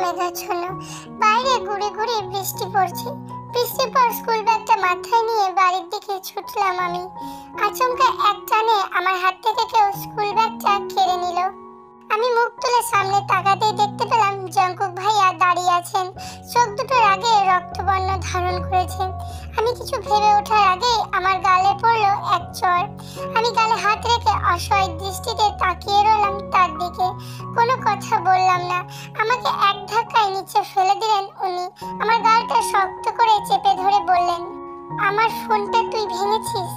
মেঘাচ্ছন্ন। বাইরে গুড়ি গুড়ি বৃষ্টি পড়ছে। বৃষ্টির পর স্কুল ব্যাগটা মাথায় নিয়ে বাড়ির দিকে ছুটলাম আমি। আচমকা এক টানে আমার হাত থেকে কেউ স্কুল ব্যাগটা কেড়ে নিল। আমি মুখ তুলে সামনে তাকাতেই দেখতে পেলাম জঙ্কুক ভাইয়া দাঁড়িয়ে আছেন। চোখ দুটোর আগে রক্তবর্ণ ধারণ করেছেন। আমি কিছু ভেবে ওঠার আগে আমার গালে পড়লো এক চড়। আমি গালে হাত রেখে অসহায় দৃষ্টিতে তাকিয়ে রইলাম তার দিকে। কোনো কথা বললাম না। আমাকে এক ধাক্কায় নিচে ফেলে দিলেন উনি। আমার গালটা শক্ত করে চেপে ধরে বললেন, আমার ফোনটা তুই ভেঙেছিস?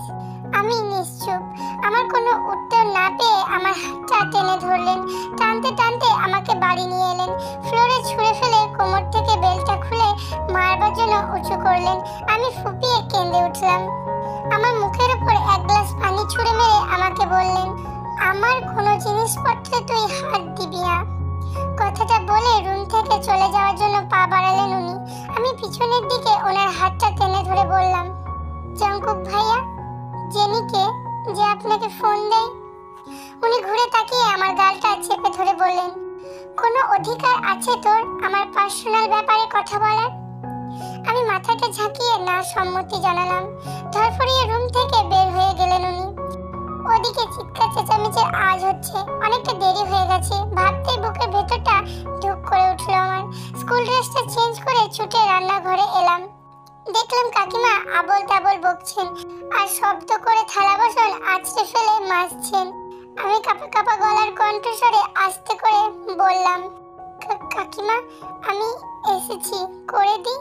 আমি নিশ্চুপ। আমার কোনো উত্তর না পেয়ে আমার হাতটা টেনে ধরলেন। টানতে টানতে আমাকে বাড়ি নিয়ে এলেন। ফ্লোরে ছুঁড়ে ফেলে কোমর থেকে বেল্টটা খুলে মারবার জন্য উঁচু করলেন। আমি ফুপিয়ে কেঁদে উঠলাম। আমার মুখের উপর এক গ্লাস পানি ছুঁড়ে মেরে আমাকে বললেন, আমার কোনো জিনিসপত্রে তুই হাত দিবি না। কথাটা বলে রুম থেকে চলে যাওয়ার জন্য পা বাড়ালেন উনি। আমি পিছনের দিকে ওনার হাতটা টেনে ধরে বললাম, জঙ্কুক ভাইয়া, জেনিকে যে আপনাকে ফোন দেয়। উনি ঘুরে তাকিয়ে আমার গালটা চেপে ধরে বললেন, কোনো অধিকার আছে তোর আমার পার্সোনাল ব্যাপারে কথা বলার? আমি মাথাটা ঝাঁকিয়ে না সম্মতি জানালাম। ধরফড়িয়ে রুম থেকে বের হয়ে গেলেন উনি। ওদিকে চিৎকার চেঁচামেচির আওয়াজ হচ্ছে। অনেকটা দেরি হয়ে গেছে। ভাবতেই বুকের ভেতরটা ধুক করে উঠলো আমার। স্কুল ড্রেসটা চেঞ্জ করে ছুটে রান্নাঘরে এলাম। দেখলাম কাকিমা আবল তাবল বকছেন আর শব্দ করে থালা বাসন আছড়ে ফেলে মাজছেন। আমি কাঁপা কাঁপা গলার কণ্ঠস্বরে আস্তে করে বললাম, কাকিমা আমি এসেছি, করে দিই।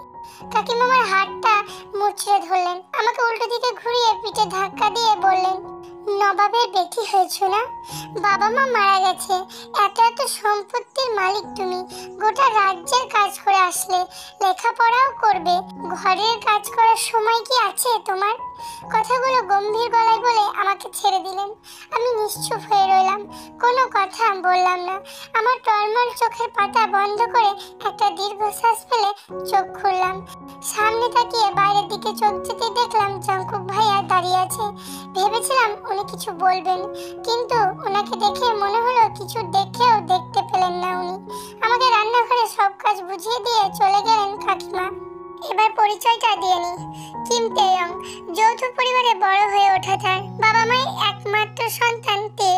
কাকিমা আমার হাতটা মুচড়ে ধরলেন। আমাকে উল্টো দিকে ঘুরিয়ে পিঠে ধাক্কা দিয়ে বললেন, নবাবের বেটি হয়েছো না? বাবা মা মারা গেছে, এত এত সম্পত্তির মালিক তুমি। গোটা রাজ্যের কাজ করে আসলে, লেখাপড়াও করবে, ঘরের কাজ করার সময় কি আছে তোমার? কথাগুলো গম্ভীর গলায় বলে আমাকে ছেড়ে দিলেন। আমি নিশ্চুপ হয়ে রইলাম, কোনো কথা বললাম না। আমার টলমল চোখের পাতা বন্ধ করে একটা দীর্ঘশ্বাস ফেলে চোখ খুললাম। সামনে তাকিয়ে বাইরের দিকে চোখ যেতে দেখলাম জঙ্কুক ভাইয়া দাঁড়িয়ে আছে। ভেবেছিলাম উনি কিছু বলবেন, কিন্তু ওনাকে দেখে মনে হলো কিছু দেখেও দেখতে পেলেন না উনি। আমাকে রান্নাঘরে সব কাজ বুঝিয়ে দিয়ে চলে গেলেন কাকিমা। এবার পরিচয়টা দিয়ে নি। কিম তেয়ং, যৌথ পরিবারে বড় হয়ে ওঠা তার। বাবা মায়ের একমাত্র সন্তান তে।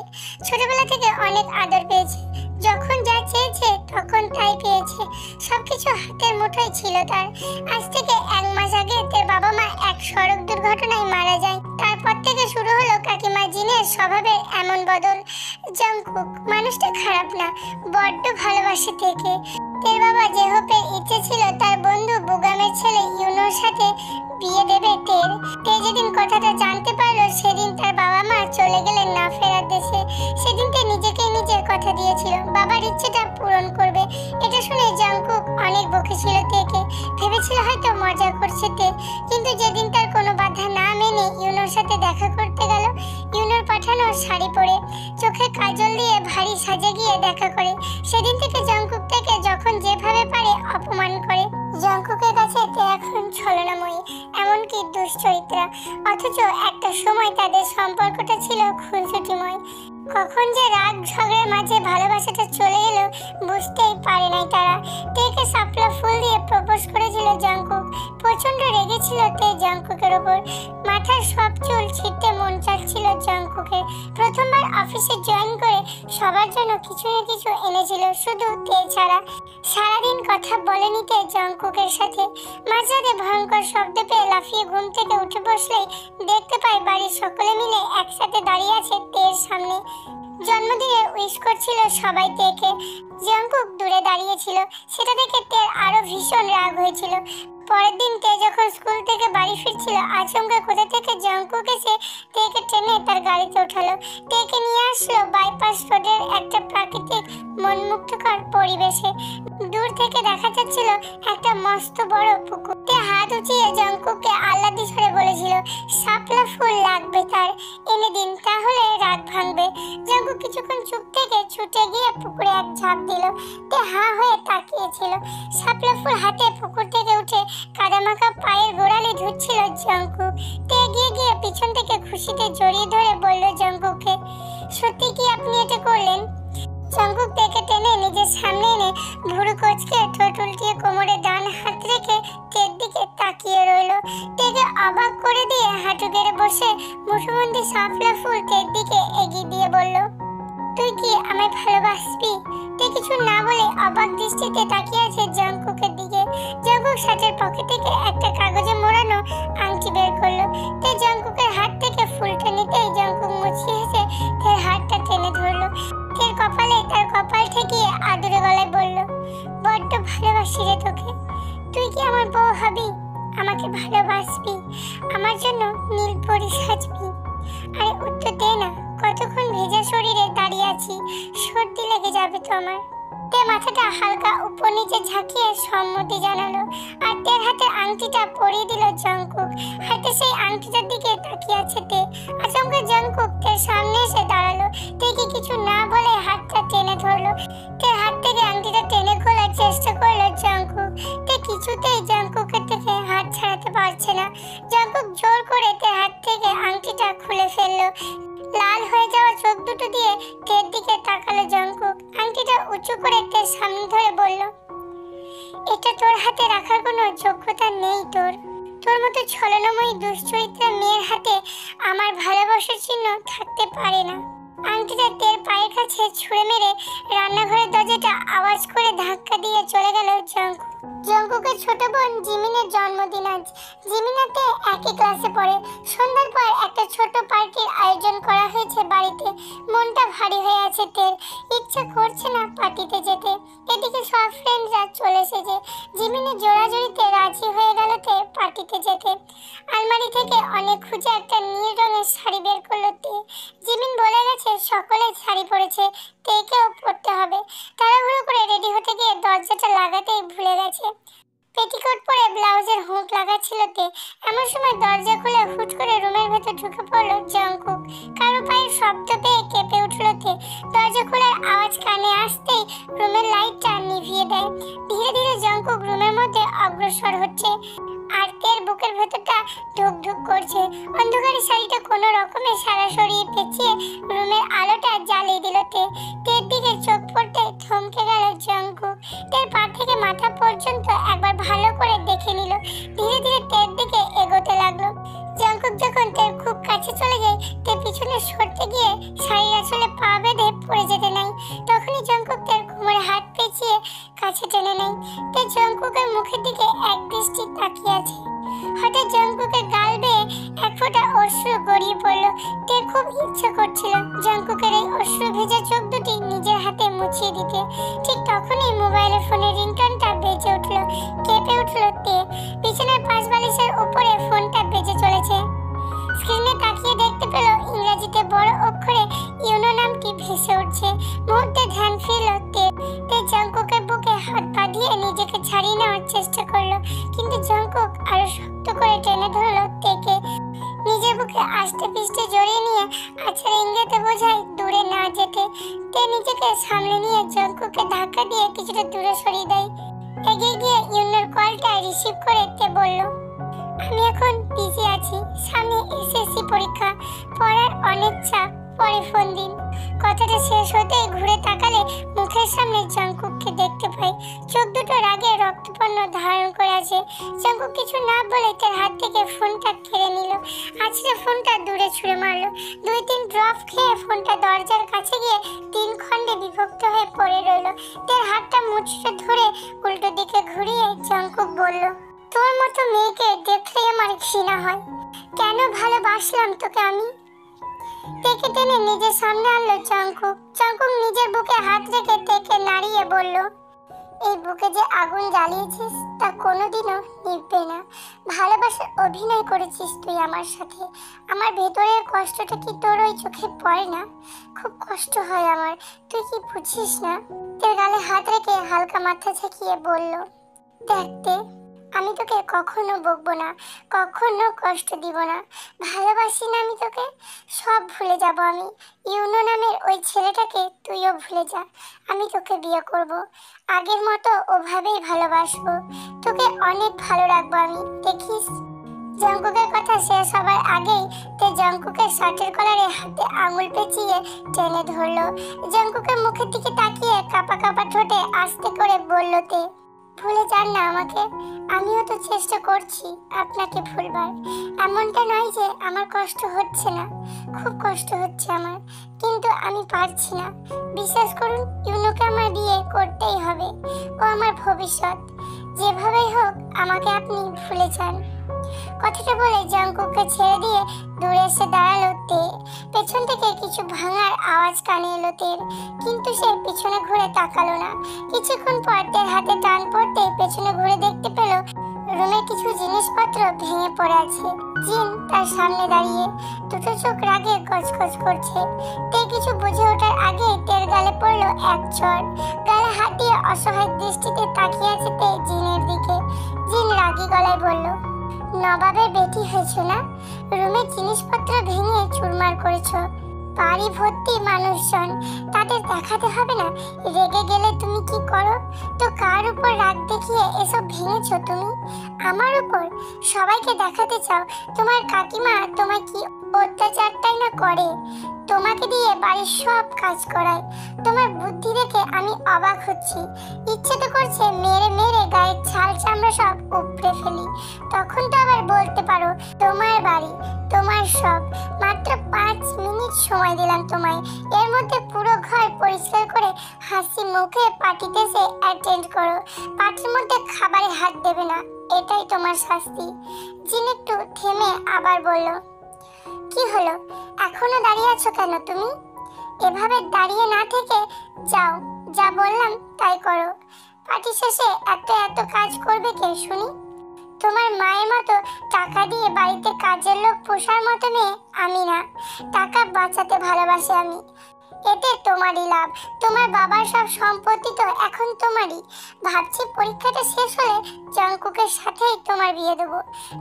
ছোটবেলা থেকে অনেক আদর পেয়েছে। যখন যা চেয়েছে তখন তাই পেয়েছে। সবকিছু হাতের মুঠোয় ছিল তার। আজ থেকে 1 মাস আগে তার বাবা মা এক সড়ক দুর্ঘটনায় মারা যায়। তারপর থেকে শুরু হলো কাকিমা জিনের স্বভাবের এমন বদল। জঙ্কুক মানুষটা খারাপ না, বড্ড ভালোবাসে থেকে। তের বাবা জেহপের ইচ্ছে ছিল তার বন্ধু বুগামের ছেলে ইউনোর সাথে বিয়ে দেবে তের। তে যেদিন কথাটা জানতে পারলো সেদিন তার বাবা মা চলে গেলেন না ফেরার দেশে। সেদিন তে নিজেকে নিজের কথা দিয়েছিল বাবার ইচ্ছেটা পূরণ করবে। এটা শুনে জঙ্কুক অনেক বকেছিল তেকে। ভেবেছিল হয়তো মজা করছে তে, কিন্তু যেদিন তার কোনো বাধা না মেনে ইউনোর সাথে দেখা করতে গেল, ইউনোর পাঠানো শাড়ি পরে চোখে কাজল দিয়ে ভারী সাজে গিয়ে দেখা করে, সেদিন থেকে জঙ্কুক থেকে যখন যেভাবে পারে অপমান করে। জঙ্কুকের কাছে তে এখন ছলনাময়ী, এমনকি দুশ্চরিত্রা। অথচ একটা সময় তাদের সম্পর্কটা ছিল খুনসুটিময়। কখন যে রাগ ঝগড়ার মাঝে ভালোবাসাটা চলে এলো বুঝতেই পারে নাই তারা। তেকে শাপলা ফুল দিয়ে প্রপোজ করেছিল জঙ্কুক। প্রচন্ড রেগেছিল তে জঙ্কুকের উপর। মাথার সব চুল ছিঁড়তে মন চাচ্ছিল জঙ্কুকের। প্রথমবার অফিসে জয়েন করে সবার জন্য কিছু না কিছু এনেছিল, শুধু তে ছাড়া। সারাদিন কথা বলেনি তে জঙ্কুকের সাথে। মাঝরাতে ভয়ঙ্কর শব্দ পেয়ে লাফিয়ে ঘুম থেকে উঠে বসলেই দেখতে পাই বাড়ির সকলে মিলে একসাথে দাঁড়িয়ে আছে তের সামনে। জন্মদিনে উইশ করছিল সবাই তেকে। জঙ্কুক দূরে দাঁড়িয়েছিল। সেটা দেখে তের আরো ভীষণ রাগ হয়েছিল। পরের দিন তে যখন স্কুল থেকে বাড়ি ফিরছিল, আচমকা কোথা থেকে জঙ্কুক এসে তেকে টেনে তার গাড়িতে উঠালো। তেকে নিয়ে আসলো বাইপাস রোডের একটা প্রাকৃতিক মনমুগ্ধকর পরিবেশে। দূর থেকে দেখা যাচ্ছিল একটা মস্ত বড় পুকুর। তে হাত উঁচিয়ে জঙ্কুককে আহ্লাদি স্বরে বলেছিল, শাপলা ফুল লাগবে তার, এনে দিন, তাহলে রাগ ভাঙবে। জঙ্কুক কিছুক্ষণ চুপ থেকে ছুটে গিয়ে পুকুরে এক ঝাঁপ দিল। তে হাঁ হয়ে তাকিয়েছিল। শাপলা ফুল হাতে পুকুর থেকে উঠে কাদামাখা পায়ের গোড়ালি ধুচ্ছিল জঙ্কুক। তে এগিয়ে গিয়ে পিছন থেকে খুশিতে জড়িয়ে ধরে বলল জঙ্কুককে, সত্যি কি আপনি এটা করলেন? জঙ্কুক তেকে টেনে নিজের সামনে এনে ভুরু কোচকে ঠোঁট উল্টিয়ে কোমরে ডান হাত রেখে তের দিকে তাকিয়ে রইল। তেকে অবাক করে দিয়ে হাঁটু গেড়ে বসে মুঠোবন্দি শাপলা ফুল তের দিকে এগিয়ে দিয়ে বলল, তুই কি আমায় ভালোবাসবি? তে কিছু না বলে অবাক দৃষ্টিতে তাকিয়ে আছে জঙ্কুকের দিকে। জঙ্কুক শার্টের পকেট থেকে একটা কাগজে মোড়ানো আংটি বের করলো। তে জঙ্কুকের হাত থেকে ফুলটা নিতেই জঙ্কুক মুচকি হেসে তের হাতটা টেনে ধরলো। তের কপালে তার কপাল ঠেকিয়ে আদুরে গলায় বলল, বড্ড ভালোবাসি রে তোকে। তুই কি আমার বউ হবি? আমাকে ভালোবাসবি? আমার জন্য নীল পরি সাজবি? আরে উত্তর দে না, কতক্ষণ ভেজা শরীরে দাঁড়িয়ে আছি, সর্দি লেগে যাবে তো আমার। তে মাথাটা হালকা উপর নিচে ঝাঁকিয়ে সম্মতি জানালো আর তের হাতে আংটিটা পরিয়ে দিল জঙ্কুক। হাতে সেই আংটিটার দিকে তাকিয়ে আছে তে। আচমকা জঙ্কুক তের সামনে এসে দাঁড়ালো। তেকে কিছু না বলে হাতটা টেনে ধরলো। তের হাত থেকে আংটিটা টেনে খোলার চেষ্টা করলো জঙ্কুক। তে কিছুতেই জঙ্কুকের থেকে হাত ছাড়াতে পারছে না। জঙ্কুক জোর করে তের হাত থেকে আংটিটা খুলে ফেললো। লাল হয়ে যাওয়া চোখ দুটো দিয়ে তের দিকে তাকালো জঙ্কুক। আংটিটা উঁচু করে তের সামনে ধরে বলল, এটা তোর হাতে রাখার কোনো যোগ্যতা নেই তোর। তোর মতো ছলনাময়ী দুশ্চরিত্রা মেয়ের হাতে আমার ভালোবাসার চিহ্ন থাকতে পারে না। আংটিটা তের পায়ের কাছে ছুঁড়ে মেরে রান্নাঘরের দরজাটা আওয়াজ করে ধাক্কা দিয়ে চলে গেল জঙ্কুক। জঙ্কুকের ছোট বোন জিমিনের জন্মদিন আজ। জিমিনাতে একই ক্লাসে পড়ে। সন্ধ্যার পর একটা ছোট পার্টির আয়োজন করা হয়েছে বাড়িতে। মনটা ভারী হয়ে আছে তের, ইচ্ছা করছে না পার্টিতে যেতে। এদিকে সব ফ্রেন্ডরা চলে এসেছে। জিমিনের জোড়াজুড়িতে রাজি হয়ে গেল তে পার্টিতে যেতে। আলমারি থেকে অনেক খুঁজে একটা নীল রঙের শাড়ি বের করলো তে। জিমিন বলে গেছে সকলে শাড়ি পরেছে, তেকেও পরতে হবে। তাড়াহুড়ো করে রেডি হতে গিয়ে দরজাটা লাগাতেই ভুলে গেছে। পেটিকোট পরে ব্লাউজের হুক লাগাচ্ছিল তে। এমন সময় দরজা খুলে হুট করে রুমের ভেতর ঢুকে পড়লো জঙ্কুক। কারো পায়ের শব্দ পেয়ে কেঁপে উঠলো তে। দরজা খোলার আওয়াজ কানে আসতেই রুমের লাইটটা নিভিয়ে দেয়। ধীরে ধীরে জঙ্কুক রুমের মধ্যে অগ্রসর হচ্ছে আর তের বুকের ভেতরটা ধুক ধুক করছে। অন্ধকারে শাড়িটা কোনো রকমে সারা সরিয়ে পেঁচিয়ে রুমের আলোটা জ্বালিয়ে দিল তে। তের দিকে চোখ পড়তে থমকে গেল জঙ্কুক। তের পা থেকে মাথা পর্যন্ত একবার ভালো করে দেখে নিল। ধীরে ধীরে তের দিকে এগোতে লাগলো। জঙ্কুক যখন তের খুব কাছে চলে যায়, তে পিছনে সরতে গিয়ে শাড়ির আঁচলে পা বেঁধে পড়ে যেতে নাই। তখনই জঙ্কুক তের কোমরে হাত পেঁচিয়ে কাছে টেনে নেয়। তে জঙ্কুকের মুখের দিকে এক দৃষ্টি তাকিয়ে আছে। হঠাৎ জঙ্কুকের গাল বেয়ে এক ফোঁটা অশ্রু গড়িয়ে পড়লো। তের খুব ইচ্ছে করছিল জঙ্কুকের এই অশ্রু ভেজা চোখ দুটি নিজের হাতে মুছিয়ে দিতে। ঠিক তখনই মোবাইলের ফোনের রিংটনটা বেজে উঠলো। কেঁপে উঠলো তে। বিছানার পাশ বালিশের উপরে ফোনটা বেজে চলেছে। স্ক্রিনে তাকিয়ে দেখতে পেল ইংরেজিতে বড় অক্ষরে ইউনো নামটি ভেসে উঠছে। মুহূর্তে ধ্যান ফিরল তে। তে জঙ্কুকের বুকে হাত বাঁধিয়ে নিজেকে ছাড়িয়ে নেওয়ার চেষ্টা করলো, কিন্তু জঙ্কুক আরো শক্ত করে টেনে ধরলো তেকে। নিজের বুকে আস্তে পিষ্টে জড়িয়ে নিয়ে আছাড় ইঙ্গিতে বোঝায় দূরে না যেতে। তে নিজেকে সামলে নিয়ে জঙ্কুকে ধাক্কা দিয়ে কিছুটা দূরে সরিয়ে দেয়। এগিয়ে গিয়ে ইউনোর কলটা রিসিভ করে তে বলল, আমি এখন বিজি আছি, সামনে এসএসসি পরীক্ষা, পড়ার অনেক চাপ, পরে ফোন দিন। কথাটা শেষ হতে ঘুরে তাকালে মুখের সামনে জঙ্কুককে দেখতে পাই। চোখ দুটো রাগে রক্তপন্ন ধারণ করে আছে। জঙ্কুক কিছু না বলে তার হাত থেকে ফোনটা কেড়ে নিল। আছড়ে ফোনটা দূরে ছুঁড়ে মারলো। 2-3 ড্রপ খেয়ে ফোনটা দরজার কাছে গিয়ে 3 খণ্ডে বিভক্ত হয়ে পড়ে রইল। তার হাতটা মুচড়ে ধরে উল্টো দিকে ঘুরিয়ে জঙ্কুক বলল, তোর মতো মেয়েকে দেখলেই আমার ঘৃণা হয়। কেন ভালোবাসলাম তোকে আমি? তেকে টেনে নিজের সামনে আনলো জঙ্কুক। জঙ্কুক নিজের বুকে হাত রেখে তেকে নাড়িয়ে বলল, এই বুকে যে আগুন জ্বালিয়েছিস তা কোনোদিনও নিভবে না। ভালোবাসার অভিনয় করেছিস তুই আমার সাথে। আমার ভেতরের কষ্টটা কি তোর ওই চোখে পড়ে না? খুব কষ্ট হয় আমার, তুই কি বুঝিস না? তের গালে হাত রেখে হালকা মাথা ঝাঁকিয়ে বলল, দেখতে আমি তোকে কখনো বকবো না, কখনো কষ্ট দিব না। ভালোবাসি না আমি তোকে, সব ভুলে যাব আমি। ইউনো নামের ওই ছেলেটাকে তুইও ভুলে যা। আমি তোকে বিয়ে করব, আগের মতো ওভাবেই ভালোবাসবো, তোকে অনেক ভালো রাখবো আমি, দেখিস। জঙ্কুকের কথা শেষ হবার আগেই তে জঙ্কুকের শার্টের কলারে হাতে আঙুল পেঁচিয়ে টেনে ধরলো। জঙ্কুকের মুখের দিকে তাকিয়ে কাঁপা কাঁপা ঠোঁটে আস্তে করে বলল তে, ভুলে যান না আমাকে, আমিও তো চেষ্টা করছি আপনাকে ভুলবার। এমনটা নয় যে আমার কষ্ট হচ্ছে না, খুব কষ্ট হচ্ছে আমার, কিন্তু আমি পারছি না। বিশ্বাস করুন, ইউনোকে আমার বিয়ে করতেই হবে, ও আমার ভবিষ্যৎ। যেভাবেই হোক আমাকে আপনি ভুলে যান। কথাটা বলে জঙ্কুককে ছেড়ে দিয়ে দূরে এসে দাঁড়ালো তে। পেছন থেকে কিছু ভাঙার আওয়াজ কানে এলো তের, কিন্তু সে পিছনে ঘুরে তাকালো না। কিছুক্ষণ পর তের হাতে টান পড়তে পেছনে ঘুরে দেখতে পেল রুমের কিছু জিনিসপত্র ভেঙে পড়ে আছে। জিন তার সামনে দাঁড়িয়ে, দুটো চোখ রাগে গজগজ করছে। তে কিছু বুঝে ওঠার আগে তের গালে পড়লো এক চড়। গালে হাত দিয়ে অসহায় দৃষ্টিতে তাকিয়ে আছে তে জিনের দিকে। জিন রাগী গলায় বলল, নবাবের বেটি হয়েছ না, রুমের জিনিসপত্র ভেঙে চুরমার করেছো। বাড়ি ভর্তি মানুষজন, তাদের দেখাতে হবে না রেগে গেলে তুমি কি করো? তো কার উপর রাগ দেখিয়ে এসব ভেঙেছো তুমি? আমার উপর? সবাইকে দেখাতে চাও তোমার কাকিমা তোমায় কি অত্যাচারটাই না করে, তোমাকে দিয়ে বাড়ির সব কাজ করায়। তোমার বুদ্ধি দেখে আমি অবাক হচ্ছি। ইচ্ছে তো করছে মেরে মেরে গায়ের ছাল চামড়া সব উপড়ে ফেলি। তখন তো আবার বলতে পারো তোমার বাড়ি, তোমার সব। মাত্র 5 মিনিট সময় দিলাম তোমায়, এর মধ্যে পুরো ঘর পরিষ্কার করে হাসি মুখে পার্টিতে এসে অ্যাটেন্ড করো। পার্টির মধ্যে খাবারে হাত দেবে না, এটাই তোমার শাস্তি। জিন একটু থেমে আবার বলল, কি হলো, এখনো দাঁড়িয়ে আছো কেন তুমি? এভাবে দাঁড়িয়ে না থেকে যাও, যা বললাম তাই করো। পার্টি শেষে এত এত কাজ করবে কে শুনি? তোমার মায়ের মতো টাকা দিয়ে বাড়িতে কাজের লোক পোষার মতো মেয়ে আমি না। টাকা বাঁচাতে ভালোবাসি আমি, এতে তোমারই লাভ। তোমার বাবার সব সম্পত্তি তো এখন তোমারই। ভাবছি পরীক্ষাটা শেষ হলে জঙ্কুকের সাথেই তোমার বিয়ে দেবো,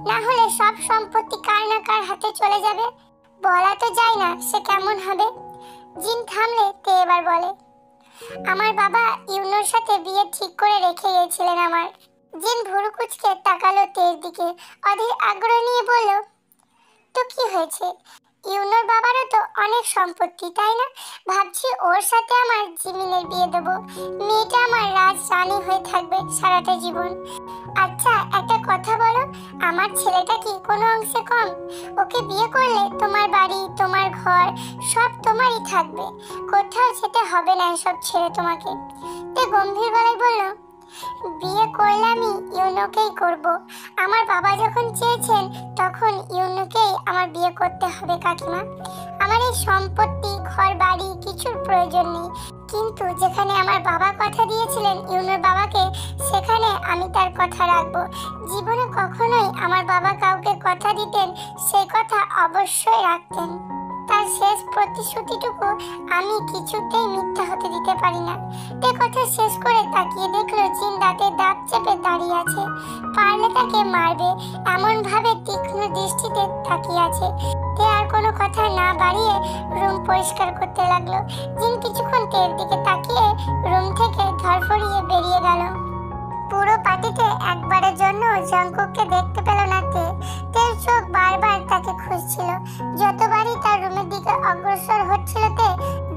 না হলে সব সম্পত্তি কার না কার হাতে চলে যাবে। বলা তো যায় না সে কেমন হবে। জিন থামলে তে এবার বলে, আমার বাবা ইউনোর সাথে বিয়ে ঠিক করে রেখে গিয়েছিলেন আমার। জিন ভুরু কুঁচকে তাকালো তের দিকে, অধীর আগ্রহ নিয়ে বলল, তো কি হয়েছে? ইউনোর বাবারও তো অনেক সম্পত্তি, তাই না? ভাবছি ওর সাথে আমার জিমিনের বিয়ে দেবো। মেয়েটা আমার রাজ রানী হয়ে থাকবে সারাটা জীবন। আচ্ছা একটা কথা বলো, আমার ছেলেটা কি কোনো অংশে কম? ওকে বিয়ে করলে তোমার বাড়ি, তোমার ঘর সব তোমারই থাকবে, কোথাও যেতে হবে না এসব ছেড়ে তোমাকে। তে গম্ভীর গলায় বলল, বিয়ে করলে আমি ইউনোকেই করব। আমার বাবা যখন চেয়েছেন তখন ইউনোকেই আমার বিয়ে করতে হবে কাকিমা। আমার এই সম্পত্তি ঘর বাড়ি কিছুর প্রয়োজন নেই, কিন্তু যেখানে আমার বাবা কথা দিয়েছিলেন ইউনোর বাবাকে, সেখানে আমি তার কথা রাখবো। জীবনে কখনোই আমার বাবা কাউকে কথা দিতেন সেই কথা অবশ্যই রাখতেন। তার শেষ প্রতিশ্রুতিটুকু আমি কিছুতেই মিথ্যা হতে দিতে পারি না। তে কথা শেষ করে তাকিয়ে দেখলো জিন দাঁতে দাঁত চেপে দাঁড়িয়ে আছে। পারলে তাকে মারবে এমন ভাবে তীক্ষ্ণ দৃষ্টিতে তাকিয়ে আছে। তে আর কোনো কথা না বাড়িয়ে রুম পরিষ্কার করতে লাগলো। জিন কিছুক্ষণ তের দিকে তাকিয়ে রুম থেকে ধরফড়িয়ে বেরিয়ে গেল। পুরো পার্টিতে একবারের জন্য জঙ্কুককে দেখতে পেল না তে। তের চোখ বারবার তাকে খুঁজছিল। যতবারই তার রুমের দিকে অগ্রসর হচ্ছিল তে,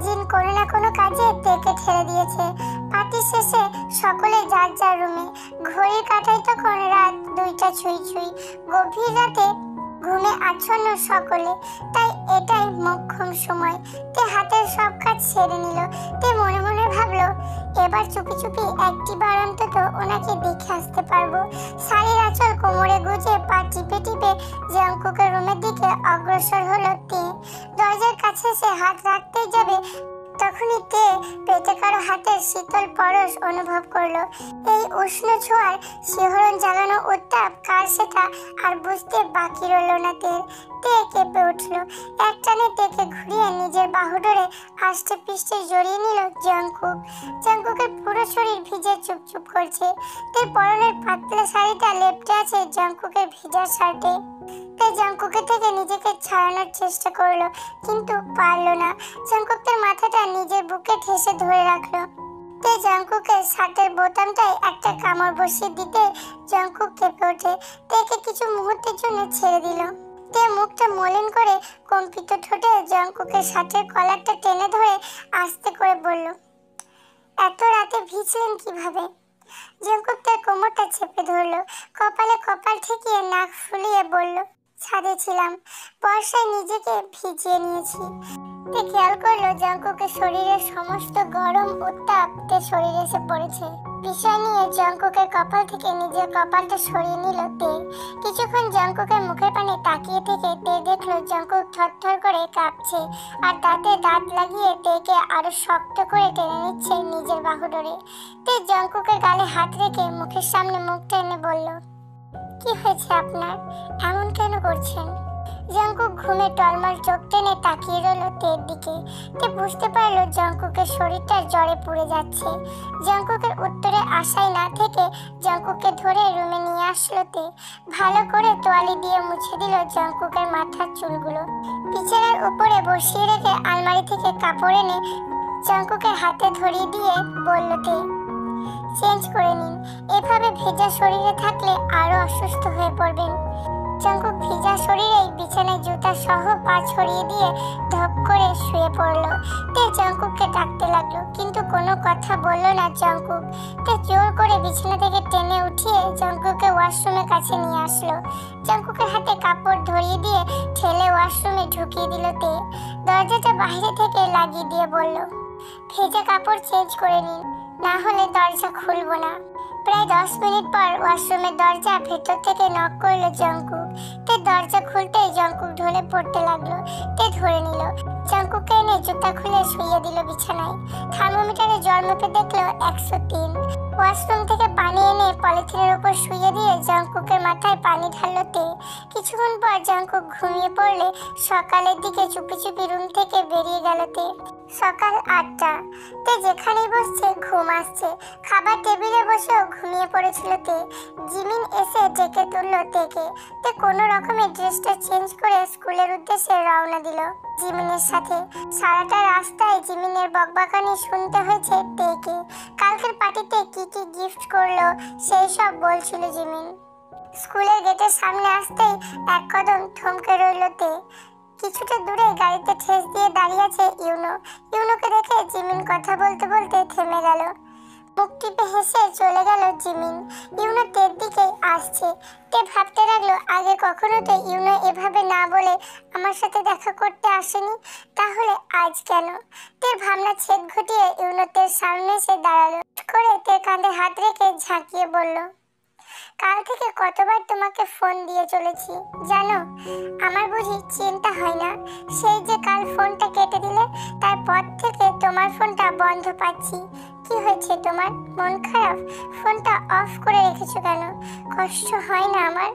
জিন কোনো না কোনো কাজে তেকে ঠেলে দিয়েছে। পার্টি শেষে সকলে যার যার রুমে। ঘড়ির কাঁটায় তখন রাত 2টা ছুঁই ছুঁই। গভীর রাতে ঘুমে আচ্ছন্ন সকলে, তাই এটাই মোক্ষম সময়। তে হাতের সব কাজ সেরে নিল। তে মনে মনে ভাবলো, এবার চুপি চুপি একটিবার অন্তত ওনাকে দেখে আসতে পারবো। শাড়ির আঁচল কোমরে গুজে পা টিপে টিপে জঙ্কুকের রুমের দিকে অগ্রসর হলো তে। দরজার কাছে সে হাত রাখতেই যাবে, তখনই তে পেটে কারো হাতের শীতল পরশ অনুভব করলো। এই উষ্ণ ছোঁয়ার শিহরণ জাগানো উত্তাপ কার সেটা আর বুঝতে বাকি রইল না তের। তে কেঁপে উঠলো। এক টানে তেকে ঘুরিয়ে নিজের বাহু ধরে আষ্টে পৃষ্ঠে জড়িয়ে নিল জঙ্কুক। জঙ্কুকের পুরো শরীর ভিজে চুপচুপ করছে। তের পরনের পাতলা শাড়িটা লেপ্টে আছে জঙ্কুকের ভিজা শার্টে। তে জঙ্কুকের থেকে নিজেকে ছাড়ানোর চেষ্টা করলো, কিন্তু পারলো না। জঙ্কুকের মাথাটা নিজের বুকে ঠেসে ধরে রাখলো। তে জঙ্কুকের শার্টের বোতামটায় একটা কামড় বসিয়ে দিতে জঙ্কুক কেঁপে ওঠে। তেকে কিছু মুহূর্তের জন্য ছেড়ে দিল। তে মুখটা মলিন করে কম্পিত ঠোঁটে জঙ্কুকের শার্টের কলারটা টেনে ধরে আস্তে করে বলল, এত রাতে ভিজলেন কিভাবে? জঙ্কুক তার কোমরটা চেপে ধরলো, কপালে কপাল ঠেকিয়ে নাক ফুলিয়ে বলল, ছাদে ছিলাম, বর্ষায় নিজেকে ভিজিয়ে নিয়েছি। তে খেয়াল করলো জঙ্কুকের শরীরের সমস্ত গরম উত্তাপ তে শরীরে এসে পড়েছে। বিষয় নিয়ে জঙ্কুকের কপাল থেকে নিজের কপালটা সরিয়ে নিল তে। কিছুক্ষণ জঙ্কুকের মুখের পানে তাকিয়ে থেকে তে দেখলো জঙ্কুক থরথর করে কাঁপছে আর দাঁতে দাঁত লাগিয়ে তেকে আরো শক্ত করে টেনে নিচ্ছে নিজের বাহুডোরে। তে জঙ্কুকের গালে হাত রেখে মুখের সামনে মুখ টেনে বলল, কি হয়েছে আপনার? এমন কেন করছেন? জঙ্কুক ঘুমে টলমল চোখ টেনে তাকিয়ে রইল তের দিকে। তে বুঝতে পারলো জঙ্কুকের শরীরটা জ্বরে পুড়ে যাচ্ছে। জঙ্কুকের উত্তরে আশায় না থেকে জঙ্কুককে ধরে রুমে নিয়ে আসলো তে। ভালো করে তোয়ালি দিয়ে মুছে দিল জঙ্কুকের মাথার চুলগুলো। বিছানার উপরে বসিয়ে রেখে আলমারি থেকে কাপড় এনে জঙ্কুকের হাতে ধরিয়ে দিয়ে বলল তে, চেঞ্জ করে নিন, এভাবে ভেজা শরীরে থাকলে আরো অসুস্থ হয়ে পড়বেন। জঙ্কুক ভিজা শরীরেই বিছানায় জুতা সহ পা ছড়িয়ে দিয়ে ধপ করে শুয়ে পড়লো। তে জঙ্কুককে ডাকতে লাগলো, কিন্তু কোনো কথা বললো না জঙ্কুক। তে জোর করে বিছানা থেকে টেনে উঠিয়ে জঙ্কুককে ওয়াশরুমের কাছে নিয়ে আসলো। জঙ্কুকের হাতে কাপড় ধরিয়ে দিয়ে ঠেলে ওয়াশরুমে ঢুকিয়ে দিল তে। দরজাটা বাইরে থেকে লাগিয়ে দিয়ে বলল, ভেজা কাপড় চেঞ্জ করে নিন, না হলে দরজা খুলবো না। প্রায় 10 মিনিট পর ওয়াশরুমের দরজা ভেতর থেকে নক করলো জঙ্কুক। তে দরজা খুলতেই জঙ্কুক ঢলে পড়তে লাগলো। তে ধরে নিল, জঙ্কুককে এনে জুতা খুলে শুইয়ে দিল বিছানায়। থার্মোমিটারে জ্বর মেপে দেখলো 103। ওয়াশরুম থেকে পানি এনে পলিথিনের উপর শুইয়ে দিয়ে জঙ্কুকের মাথায় পানি ঢাললো তে। কিছুক্ষণ পর জঙ্কুক ঘুমিয়ে পড়লে সকালের দিকে চুপি চুপি রুম থেকে বেরিয়ে গেল তে। সকাল 8টা। তে যেখানেই বসছে ঘুম আসছে। খাবার টেবিলে বসেও ঘুমিয়ে পড়েছিল তে। জিমিন এসে ডেকে তুললো তেকে। তে কোনো রকমের ড্রেসটা চেঞ্জ করে স্কুলের উদ্দেশ্যে রওনা দিল জিমিনের সাথে। সারাটা রাস্তায় জিমিনের বকবকানি শুনতে হয়েছে তেকে। কালকের পার্টিতে কি কি গিফট করলো সেই সব বলছিল জিমিন। স্কুলের গেটের সামনে আসতেই এক কদম থমকে রইল তে। কিছুটা দূরে গাড়িতে ঠেস দিয়ে দাঁড়িয়ে আছে ইউনো। ইউনোকে দেখে জিমিন কথা বলতে বলতে থেমে গেল। মুখ টিপে হেসে চলে গেল জিমিন। ইউনো তের দিকে আসছে। তে ভাবতে লাগলো, আগে কখনো তো ইউনো এভাবে না বলে আমার সাথে দেখা করতে আসেনি, তাহলে আজ কেন? তের ভাবনা ছেদ ঘটিয়ে ইউনো তের সামনে এসে দাঁড়ালো। করে তের কাঁধে হাত রেখে ঝাঁকিয়ে বলল, কাল থেকে কতবার তোমাকে ফোন দিয়ে চলেছি জানো? আমার বুঝি চিন্তা হয় না? সেই যে কাল ফোনটা কেটে দিলে তারপর থেকে তোমার ফোনটা বন্ধ পাচ্ছি। কি হয়েছে তোমার? মন খারাপ? ফোনটা অফ করে রেখেছো কেন? কষ্ট হয় না আমার?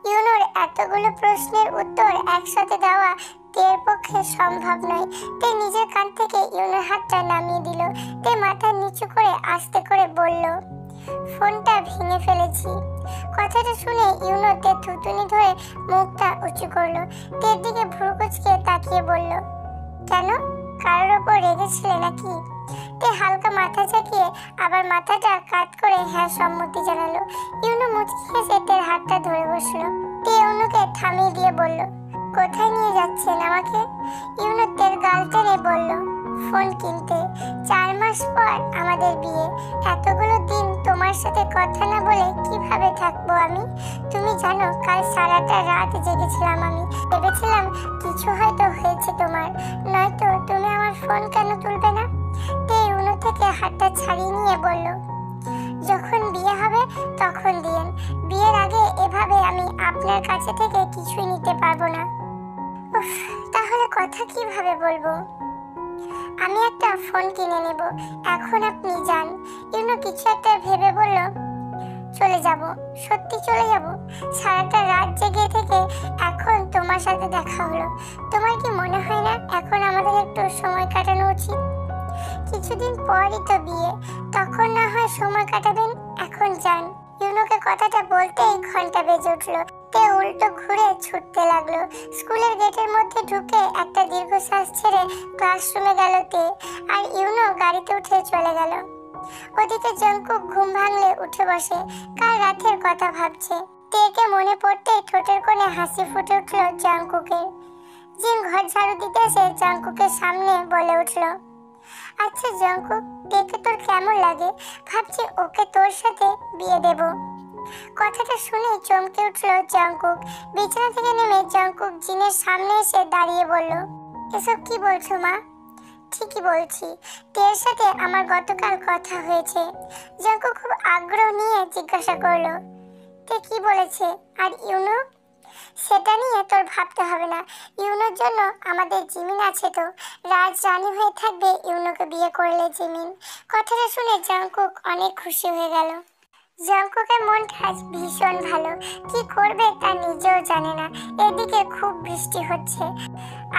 ইউনোর এতগুলো প্রশ্নের উত্তর একসাথে দেওয়া তের পক্ষে সম্ভব নয়। তে নিজের কান থেকে ইউনোর হাতটা নামিয়ে দিল। তে মাথা নিচু করে আস্তে করে বলল, ফোনটা ভেঙে ফেলেছি। কথাটা শুনে ইউনো তের থুতুনি ধরে মুখটা উঁচু করলো। তের দিকে ভ্রু কুঁচকে তাকিয়ে বলল, কেন? কারোর ওপর রেগেছিলে নাকি? তে হালকা মাথা ঝাঁকিয়ে আবার মাথাটা কাত করে হ্যাঁ সম্মতি জানালো। ইউনো মুচকি হেসে তের হাতটা ধরে বসলো। তে ইউনোকে থামিয়ে দিয়ে বলল, কোথায় নিয়ে যাচ্ছেন আমাকে? ইউনো তের গাল টেনে বলল, ফোন কিনতে। 4 মাস পর আমাদের বিয়ে। এতগুলো দিন তোমার সাথে কথা না বলে কিভাবে থাকবো আমি? তুমি জানো কাল সারাটা রাত জেগেছিলাম আমি। ভেবেছিলাম কিছু হয়তো হয়েছে তোমার, নয়তো তুমি আমার ফোন কেন তুলবে না? তে ইউনো থেকে হাতটা ছাড়িয়ে নিয়ে বলল, যখন বিয়ে হবে তখন দিয়েন। বিয়ের আগে এভাবে আমি আপনার কাছে থেকে কিছুই নিতে পারবো না। উফ, তাহলে কথা কিভাবে বলবো? আমি একটা ফোন কিনে নেব, এখন আপনি যান। ইউনো কিছু একটা ভেবে বলল, চলে যাব? সত্যি চলে যাব? সারাটা রাত জেগে থেকে এখন তোমার সাথে দেখা হলো, তোমার কি মনে হয় না এখন আমাদের একটু সময় কাটানো উচিত? কিছুদিন পরই তো বিয়ে, তখন না হয় সময় কাটাবেন, এখন যান। ইউনোকে কথাটা বলতেই ঘন্টা বেজে উঠলো। তে উল্টো ঘুরে ছুটতে লাগলো। স্কুলের গেটের মধ্যে ঢুকে একটা দীর্ঘশ্বাস ছেড়ে ক্লাসরুমে গেল তে। আর ইউনো গাড়িতে উঠে চলে গেল। ওদিকে জঙ্কুক ঘুম ভাঙলে উঠে বসে, কাল রাতের কথা ভাবছে। তেকে মনে পড়তেই ঠোঁটের কোণে হাসি ফুটে উঠল জঙ্কুকের। জিন ঘর ঝাড়ু দিতে এসে জঙ্কুকের সামনে বলে উঠল, আচ্ছা জঙ্কুক, তেকে তোর কেমন লাগে? ভাবছি ওকে তোর সাথে বিয়ে দেব। কথাটা শুনে চমকে উঠল জঙ্কুক। বিছানা থেকে নেমে জঙ্কুক জিনের সামনে এসে দাঁড়িয়ে বলল, এসব কি বলছো মা? ঠিকই বলছি, তের সাথে আমার গতকাল কথা হয়েছে। জঙ্কুক খুব আগ্রহ নিয়ে জিজ্ঞাসা করলো, তে কি বলেছে? আর ইউনো? সেটা নিয়ে তোর ভাবতে হবে না। ইউনোর জন্য আমাদের জিমিন আছে তো, রাজ রানী হয়ে থাকবে ইউনোকে বিয়ে করলে জিমিন। কথাটা শুনে জঙ্কুক অনেক খুশি হয়ে গেল। জঙ্কুকের মনটা আজ ভীষণ ভালো, কি করবে তা নিজেও জানে না। এদিকে খুব বৃষ্টি হচ্ছে,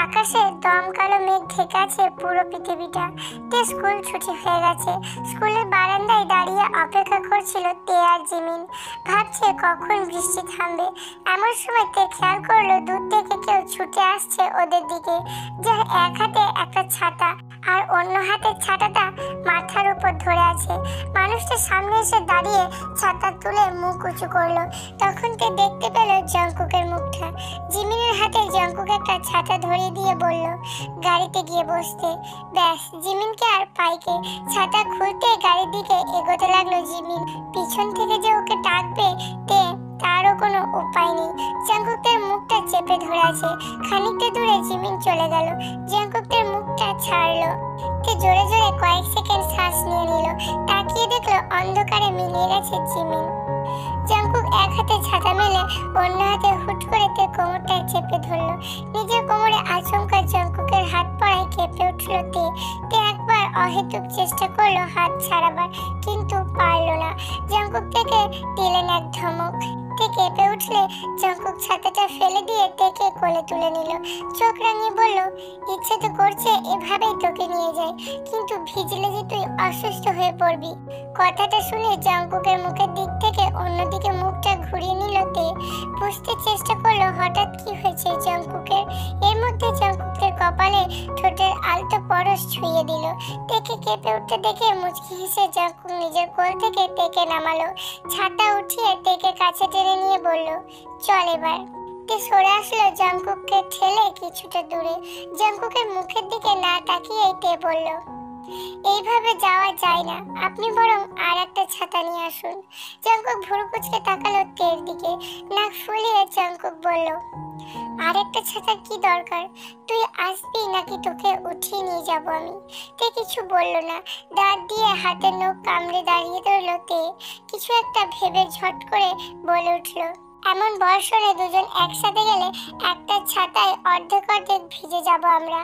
আকাশে দমকালো মেঘ ঢেকে আছে পুরো পৃথিবীটা। তে স্কুল ছুটি হয়ে গেছে। স্কুলের বারান্দায় দাঁড়িয়ে অপেক্ষা করছিল তে আর জিমিন। ভাবছে কখন বৃষ্টি থামবে। এমন সময় তে খেয়াল করলো দূর থেকে কেউ ছুটে আসছে ওদের দিকে, যার এক হাতে একটা ছাতা আর অন্য হাতের ছাতাটা মাথার উপর ধরে আছে। মানুষটা সামনে এসে দাঁড়িয়ে ছাতা তুলে মুখ উঁচু করলো। তখন তে দেখতে পেল জঙ্কুকের মুখটা। জিমিনের হাতে জঙ্কুক একটা ছাতা ধরিয়ে দিয়ে বলল, গাড়িতে গিয়ে বসতে। ব্যাস, জিমিনকে আর পাইকে। ছাতা খুলতে গাড়ির দিকে এগোতে লাগলো জিমিন। পিছন থেকে যে ওকে ডাকবে তে, তারও কোনো উপায় নেই। জঙ্কুকের মুখটা চেপে ধরে আছে। খানিকটা দূরে জিমিন চলে গেল। জঙ্কুকের মুখটা ছাড়লো। তে জোরে জোরে কয়েক সেকেন্ড শ্বাস নিয়ে নিল। তাকিয়ে দেখলো অন্ধকারে মিলিয়ে গেছে জিমিন। জঙ্কুক এক হাতে ছাতা মেলে অন্য হাতে হুট করে তে কোমরটা চেপে ধরলো। নিজের কোমরে আচমকা জঙ্কুকের হাত পড়ায় কেঁপে উঠল তে। তে একবার অহেতুক চেষ্টা করলো হাত ছাড়াবার, কিন্তু পারলো না। জঙ্কুক থেকে দিলেন এক ধমক। তে কেঁপে উঠলে জঙ্কুক ছাতাটা ফেলে দিয়ে তেকে কোলে তুলে নিল। চোখ রাঙিয়ে বলল, ইচ্ছে তো করছে এভাবেই তোকে নিয়ে যাই, কিন্তু ভিজলে যে তুই অসুস্থ হয়ে পড়বি। কথাটা শুনে জঙ্কুকের মুখের দিক থেকে অন্যদিকে মুখটা ঘুরিয়ে নিল তে। বুঝতে চেষ্টা করলো হঠাৎ কি হয়েছে জঙ্কুকের। এর মধ্যে জঙ্কুকের কপালে ঠোঁটের আলতো পরশ ছুঁয়ে দিল। তেকে কেঁপে উঠতে দেখে মুচকি হেসে জঙ্কুক নিজের কোল থেকে তেকে নামালো। ছাতা উঠিয়ে তেকে কাছে টেনে নিয়ে বলল, চল এবার। তে সরে আসলো জঙ্কুককে ঠেলে কিছুটা দূরে। জঙ্কুকের মুখের দিকে না তাকিয়ে তে বলল, এইভাবে যাওয়া যায় না, আপনি বরং আর একটা ছাতা নিয়ে আসুন। জঙ্কুক ভুরু কুঁচকে তাকালো তের দিকে। নাক ফুলিয়ে জঙ্কুক বলল, আর একটা ছাতার কি দরকার? তুই আসবি নাকি তোকে উঠিয়ে নিয়ে যাব আমি? তে কিছু বলল না। দাঁত দিয়ে হাতের নখ কামড়ে দাঁড়িয়ে রইল তে। কিছু একটা ভেবে ঝট করে বলে উঠল, এমন বর্ষণে দুজন একসাথে গেলে একটা ছাতায় অর্ধেক অর্ধেক ভিজে যাব আমরা।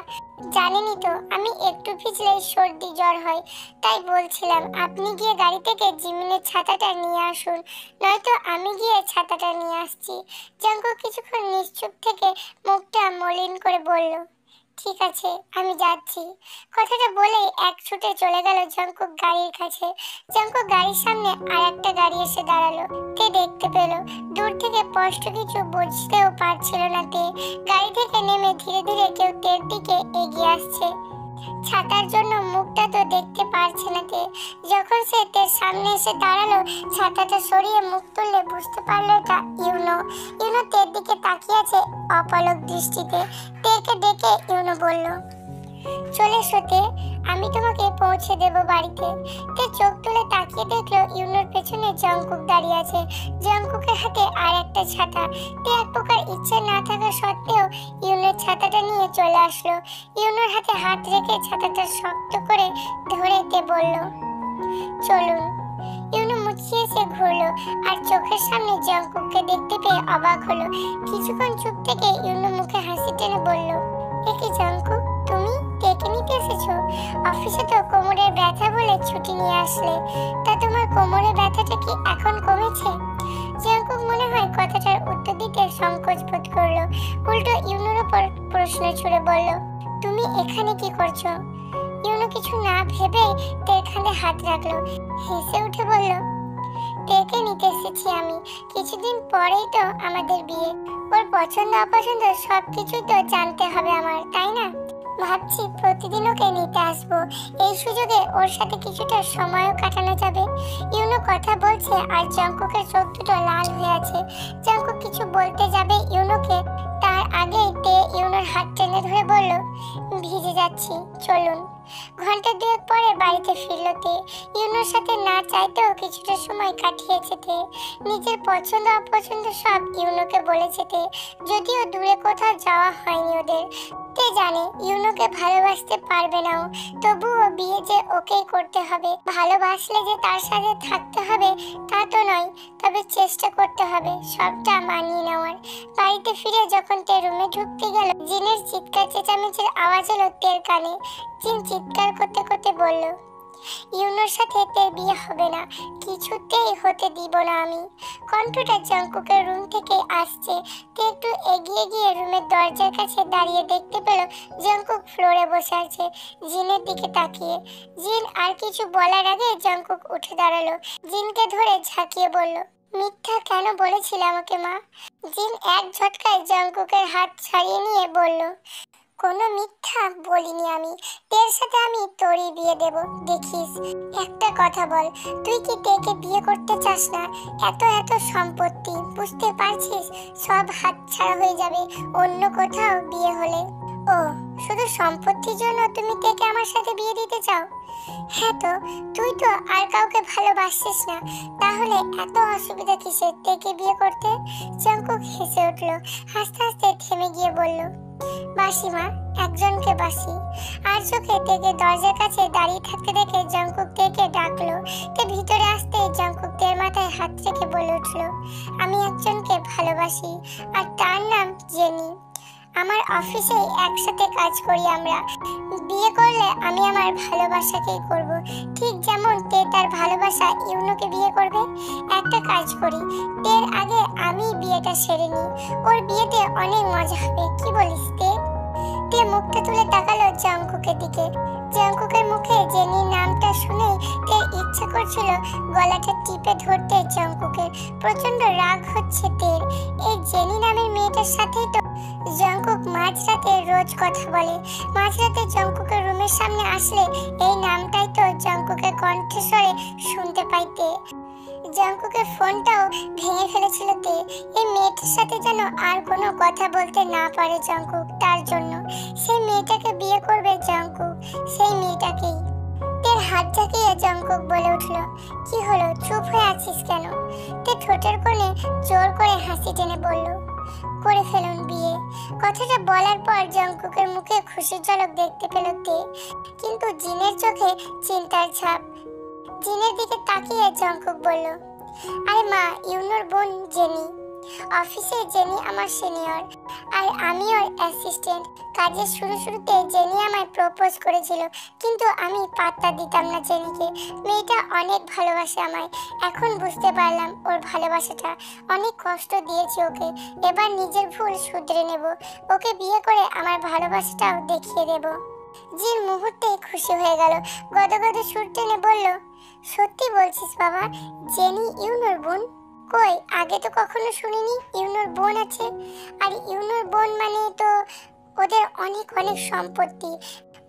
জানেনই তো আমি একটু ভিজলেই সর্দি জ্বর হয়। তাই বলছিলাম আপনি গিয়ে গাড়ি থেকে জিমিনের ছাতাটা নিয়ে আসুন, নয়তো আমি গিয়ে ছাতাটা নিয়ে আসছি। জঙ্কুক কিছুক্ষণ নিশ্চুপ থেকে মুখটা মলিন করে বলল, ঠিক আছে আমি যাচ্ছি। কথাটা বলেই এক ছুটে চলে গেল জঙ্কুক গাড়ির কাছে। জঙ্কুক গাড়ির সামনে আর একটা গাড়ি এসে দাঁড়ালো। তে দেখতে পেল, দূর থেকে স্পষ্ট কিছু বুঝতেও পারছিল না তে। গাড়ি থেকে নেমে ধীরে ধীরে কেউ তের দিকে এগিয়ে আসছে। ছাতার জন্য মুখটা তো দেখতে পারছে না তে। যখন সে তের সামনে এসে দাঁড়ালো, ছাতাটা সরিয়ে মুখ তুললে বুঝতে পারলো এটা ইউনো। ইউনো তের দিকে তাকিয়ে আছে অপলক দৃষ্টিতে। তেকে ডেকে ইউনো বলল, চলে এসো তে, আমি তোমাকে পৌঁছে দেব বাড়িতে। তে চোখ তুলে তাকিয়ে দেখলো ইউনোর পেছনে জঙ্কুক দাঁড়িয়ে আছে। জঙ্কুকের হাতে আর একটা ছাতা। তে এক প্রকার ইচ্ছে না থাকা সত্ত্বেও ইউনোর ছাতাটা নিয়ে চলে আসলো। ইউনোর হাতে হাত রেখে ছাতাটা শক্ত করে ধরে তে বলল, চলুন। ইউনো মুচকিয়ে এসে ঘুরলো আর চোখের সামনে জঙ্কুককে দেখতে পেয়ে অবাক হলো। কিছুক্ষণ চুপ থেকে ইউনো মুখে হাসি টেনে বলল, এ কি জঙ্কুক, তুমি তেকে নিতে এসেছো? অফিসে তো কোমরের ব্যথা বলে ছুটি নিয়ে আসলে, তা তোমার কোমরের ব্যথাটা কি এখন কমেছে? জঙ্কুক মনে হয় কথাটার উত্তর দিতে সংকোচ বোধ করলো। উল্টো ইউনোর উপর প্রশ্ন ছুড়ে বলল, তুমি এখানে কি করছো? ইউনো কিছু না ভেবে তের কাঁধে হাত রাখলো। হেসে উঠে বলল, তেকে নিতে এসেছি আমি। কিছুদিন পরেই তো আমাদের বিয়ে, ওর পছন্দ অপছন্দ সবকিছুই তো জানতে হবে আমার, তাই না? ভাবছি প্রতিদিন ওকে নিতে আসবো, এই সুযোগে ওর সাথে কিছুটা সময়ও কাটানো যাবে। ইউনো কথা বলছে আর জঙ্কুকের চোখ দুটো লাল হয়ে আছে। জঙ্কুক কিছু বলতে যাবে ইউনোকে, তার আগে তে ইউনোর হাত টেনে ধরে বলল, ভিজে যাচ্ছি, চলুন। ঘন্টা দুয়েক পরে বাড়িতে ফিরল তে। ইউনোর সাথে না চাইতেও কিছুটা সময় কাটিয়েছে তে। নিজের পছন্দ অপছন্দ সব ইউনোকে বলেছে তে, যদিও দূরে কোথাও যাওয়া হয়নি ওদের। তে জানে ইউনোকে ভালোবাসতে পারবে না ও, তবুও বিয়ে যে ওকেই করতে হবে। ভালোবাসলে যে তার সাথে থাকতে হবে তা তো নয়, তবে চেষ্টা করতে হবে সবটা মানিয়ে নেওয়ার। বাড়িতে ফিরে যখন তে রুমে ঢুকতে গেল, জিনের চিৎকার চেঁচামেচির আওয়াজ এলো তের কানে। জিন চিৎকার করতে করতে বলল, ইউনোর সাথে তের বিয়ে হবে না, কিছুতেই হতে দিব না আমি। কণ্ঠটা জঙ্কুকের রুম থেকে আসছে। তে একটু এগিয়ে গিয়ে রুমের দরজার কাছে দাঁড়িয়ে দেখতে পেল জঙ্কুক ফ্লোরে বসে আছে জিনের দিকে তাকিয়ে। জিন আর কিছু বলার আগে জঙ্কুক উঠে দাঁড়ালো, জিনকে ধরে ঝাঁকিয়ে বলল, মিথ্যা কেন বলেছিলে আমাকে মা? জিন এক ঝটকায় জঙ্কুকের হাত ছাড়িয়ে নিয়ে বলল, কোনো মিথ্যা বলিনি আমি, তের সাথে আমি তোরই বিয়ে দেব, দেখিস। একটা কথা বল, তুই কি তেকে বিয়ে করতে চাস না? এত এত সম্পত্তি, বুঝতে পারছিস সব হাতছাড়া হয়ে যাবে অন্য কোথাও বিয়ে হলে। ও, শুধু সম্পত্তির জন্য তুমি তেকে আমার সাথে বিয়ে দিতে চাও? হ্যাঁ, তো তুই তো আর কাউকে ভালোবাসিস না, তাহলে এত অসুবিধা কিসের তেকে বিয়ে করতে? জঙ্কুক হেসে উঠল, হাসতে হাসতে থেমে গিয়ে বলল, বাসি মা, একজনকে বাসি। আর চোখে তেকে দরজার কাছে দাঁড়িয়ে থাকতে দেখে জঙ্কুক তেকে ডাকলো। তে ভিতরে আসতে জঙ্কুক তের মাথায় হাত রেখে বলে উঠল, আমি একজনকে ভালোবাসি, আর তার নাম জেনি। আমার অফিসে একসাথে কাজ করি আমরা। বিয়ে করলে আমি আমার ভালোবাসাকেই করব, ঠিক যেমন তে তার ভালোবাসা ইউনোকে বিয়ে করবে। একটা কাজ করি, তের আগে আমি বিয়েটা সেরে নিই, ওর বিয়েতে অনেক মজা হবে, কি বলিস তে? তে মুখটা তুলে তাকালো জঙ্কুকের দিকে। জঙ্কুকের মুখে জেনির নামটা শুনেই তের ইচ্ছা করছিল গলাটা টিপে ধরতে। জঙ্কুকের প্রচন্ড রাগ হচ্ছে তের, এই জেনি নামের মেয়েটার সাথেই তো জঙ্কুক মাঝরাতে রোজ কথা বলে। মাঝরাতে জঙ্কুকের রুমের সামনে আসলে এই নামটাই তো জঙ্কুকের কণ্ঠস্বরে শুনতে পাইতে। জঙ্কুকের ফোনটাও ভেঙে ফেলেছিল তে, এই মেয়েটার সাথে যেন আর কোনো কথা বলতে না পারে জঙ্কুক। তার জন্য সেই মেয়েটাকে বিয়ে করবে জঙ্কুক, সেই মেয়েটাকেই। তের হাত ঝাঁকিয়ে জঙ্কুক বলে উঠল, কি হলো, চুপ হয়ে আছিস কেন? তে ঠোঁটের কোণে জোর করে হাসি টেনে বলল, করে ফেলুন বিয়ে। কথাটা বলার পর জঙ্কুকের মুখে খুশির ঝলক দেখতে পেল তে, কিন্তু জিনের চোখে চিন্তার ছাপ। জিনের দিকে তাকিয়ে জঙ্কুক বলল, আরে মা, ইউনোর বোন জেনি। অফিসে জেনি আমার সিনিয়র, আর আমি ওর অ্যাসিস্ট্যান্ট। কাজের শুরুতে জেনি আমায় প্রপোজ করেছিল, কিন্তু আমি পাত্তা দিতাম না জেনিকে। মেয়েটা অনেক ভালোবাসে আমায়, এখন বুঝতে পারলাম ওর ভালোবাসাটা। অনেক কষ্ট দিয়েছি ওকে, এবার নিজের ভুল শুধরে নেব, ওকে বিয়ে করে আমার ভালোবাসাটাও দেখিয়ে দেব। জিন মুহূর্তেই খুশি হয়ে গেল, গদগদ সুর টেনে বলল, সত্যি বলছিস বাবা? জেনি ইউনোর বোন? কই, আগে তো কখনো শুনিনি ইউনোর বোন আছে। আর ইউনোর বোন মানে তো ওদের অনেক অনেক সম্পত্তি।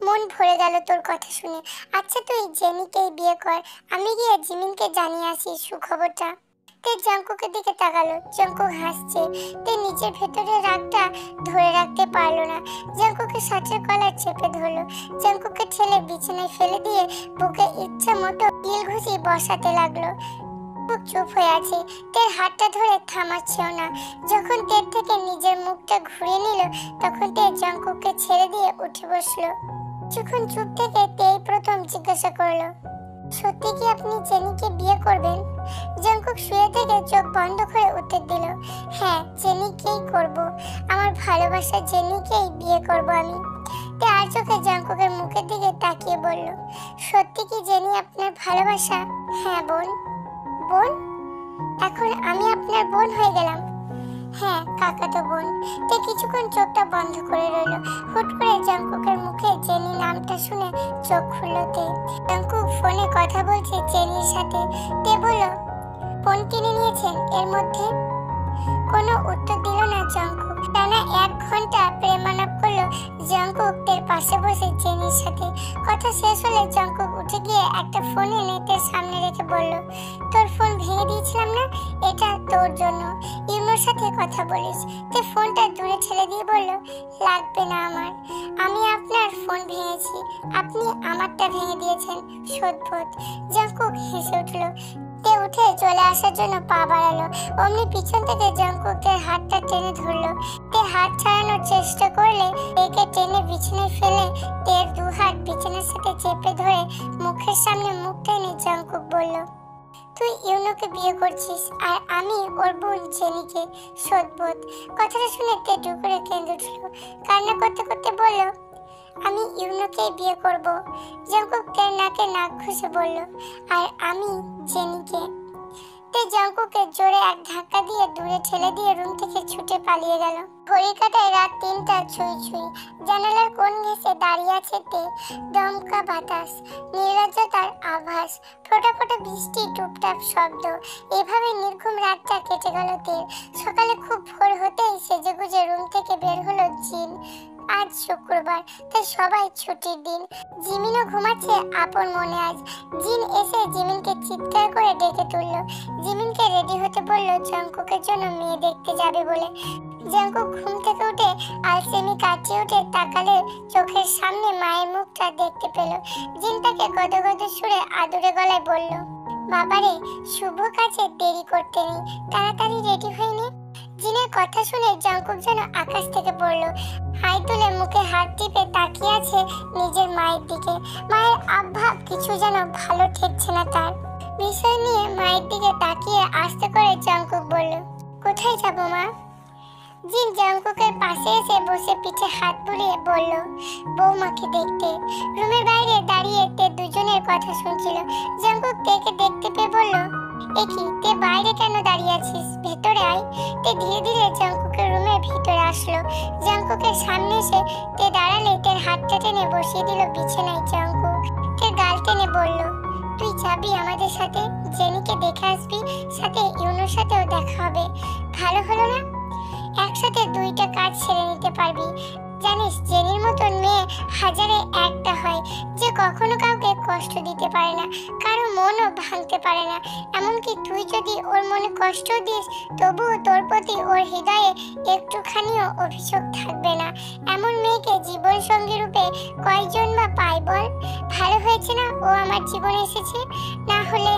মন ভরে গেল তোর কথা শুনে। আচ্ছা, তুই জেনিকেই বিয়ে কর, আমি গিয়ে জিমিনকে জানিয়ে আসি সুখবরটা। তে জঙ্কুকের দিকে তাকালো, জঙ্কুক হাসছে। তে নিজের ভেতরের রাগটা ধরে রাখতে পারলো না, জঙ্কুকের শার্টের কলার চেপে ধরলো। জঙ্কুকে ঠেলে বিছানায় ফেলে দিয়ে বুকে ইচ্ছা মতো কিল ঘুষি বসাতে লাগলো। চুপ হয়ে আছে, তের হাতটা ধরে থামাচ্ছেও না। যখন তের থেকে নিজের মুখটা ঘুরিয়ে নিল, তখন তে জঙ্কুককে ছেড়ে দিয়ে উঠে বসলো। যখন চুপ থেকে তেই প্রথম জিজ্ঞাসা করলো, সত্যি কি আপনি জেনিকে বিয়ে করবেন? জঙ্কুক শুয়ে থেকে চোখ বন্ধ করে উত্তর দিল, হ্যাঁ, জেনিকেই করব, আমার ভালোবাসা জেনিকেই বিয়ে করব আমি। তে আর চোখে জঙ্কুকের মুখের দিকে তাকিয়ে বলল, সত্যি কি জেনি আপনার ভালোবাসা? হ্যাঁ বোন। বোন? এখন আমি আপনার বোন হয়ে গেলাম? হ্যাঁ, কাকাতো বোন। তে কিছুক্ষণ চোখটা বন্ধ করে রইল। হুট করে জঙ্কুকের মুখে জেনি নামটা শুনে চোখ খুলল তে। জঙ্কুক ফোনে কথা বলছে জেনির সাথে। তে বলল, ফোন কিনে নিয়েছেন এর মধ্যে? কোনো উত্তর দিল না জঙ্কুক। টানা 1 ঘন্টা প্রেমালাপ করলো জঙ্কুক তের পাশে বসে জেনির সাথে। কথা শেষ হলে জঙ্কুক উঠে গিয়ে একটা ফোন এনে তের সামনে রেখে বলল, তোর ফোন ভেঙে দিয়েছিলাম না, এটা তোর জন্য, ইউনোর সাথে কথা বলিস। তে ফোনটা দূরে ঠেলে দিয়ে বলল, লাগবে না আমার, আমি আপনার ফোন ভেঙেছি, আপনি আমারটা ভেঙে দিয়েছেন, সদ্ভুত। জঙ্কুক হেসে উঠল। তে উঠে চলে আসার জন্য পা বাড়ালো, অমনি পিছন থেকে জঙ্কুকের হাতটা টেনে ধরলো। তে হাত ছাড়ানোর চেষ্টা করলে তেকে টেনে বিছানায় ফেলে তের 2 হাত বিছানার সাথে চেপে ধরে মুখের সামনে মুখ টেনে জঙ্কুক বলল, তুই ইউনোকে বিয়ে করছিস আর আমি ওর বোন জেনিকে, সদ্ভুত। কথাটা শুনে তে ডুকরে কেঁদে উঠল, কান্না করতে করতে বলল, আমি ইউনোকে বিয়ে করব। জঙ্কুক তের নাকে নাক ঘষে বলল, আর আমি জেনিকে। তে জঙ্কুকে জোরে এক ধাক্কা দিয়ে দূরে ঠেলে দিয়ে রুম থেকে ছুটে পালিয়ে গেল। ঘড়ির কাঁটায় রাত 3টা ছুঁই ছুঁই। জানালার কোণ ঘেঁষে দাঁড়িয়ে আছে তে। দমকা বাতাস, নির্লজ্জতার আভাস, ফোঁটা ফোঁটা বৃষ্টি, টুপটাপ শব্দ। এভাবে নির্ঘুম রাতটা কেটে গেল তের। সকালে খুব ভোর হতেই সেজেগুজে রুম থেকে বের হলো জিন। আজ শুক্রবার, তাই সবাই ছুটির দিন। জিমিনও ঘুমাচ্ছে আপন মনে আজ। জিন এসে জিমিনকে চিৎকার করে ডেকে তুলল। জিমিনকে রেডি হতে বলল জঙ্কুকের জন্য মেয়ে দেখতে যাবে বলে। জঙ্কুক ঘুম থেকে উঠে আলসেমি কাটিয়ে উঠে তাকালে চোখের সামনে মায়ের মুখটা দেখতে পেল। জিন তাকে গদগদ সুরে আদুরে গলায় বলল, বাবারে, শুভ কাজে দেরি করতে নেই, তাড়াতাড়ি রেডি হয়ে নে। জিনের কথা শুনে জঙ্কুক যেন আকাশ থেকে পড়ল। হাই তুলে মুখে হাত টিপে তাকিয়ে আছে নিজের মায়ের দিকে। মায়ের আবভাব কিছু যেন ভালো ঠেকছে না তার। বিষয় নিয়ে মায়ের দিকে তাকিয়ে আস্তে করে জঙ্কুক বলল, কোথায় যাব মা? জিন জঙ্কুকের পাশে এসে বসে পিঠে হাত বুলিয়ে বলল, বৌমাকে দেখতে। রুমের বাইরে দাঁড়িয়ে তে দুজনের কথা শুনছিল। জঙ্কুক তেকে দেখতে পেয়ে বলল, একি তে বাইরে কেন দাঁড়িয়ে আছিস, ভেতরে আয়। তে ধীরে ধীরে জঙ্কুকের রুমের ভিতরে আসলো। জঙ্কুকের সামনে এসে তে দাঁড়ালে তের হাতটা টেনে বসিয়ে দিল বিছানায়। জঙ্কুক তের গাল টেনে বলল, তুই যাবি আমাদের সাথে, জেনিকে দেখে আসবি, সাথে ইউনোর সাথেও দেখা হবে। ভালো হলো না, একসাথে 2টা কাজ সেরে নিতে পারবি। জানিস জেনির মতন মেয়ে হাজারে একটা হয়, যে কখনো কাউকে কষ্ট দিতে পারে না, কারো মনও ভাঙতে পারে না। এমনকি তুই যদি ওর মনে কষ্ট দিস, তবুও তোর প্রতি ওর হৃদয়ে একটুখানিও অভিযোগ থাকবে না। এমন মেয়েকে জীবন সঙ্গী রূপে কয়জন বা পায় বল? ভালো হয়েছে না ও আমার জীবনে এসেছে, না হলে।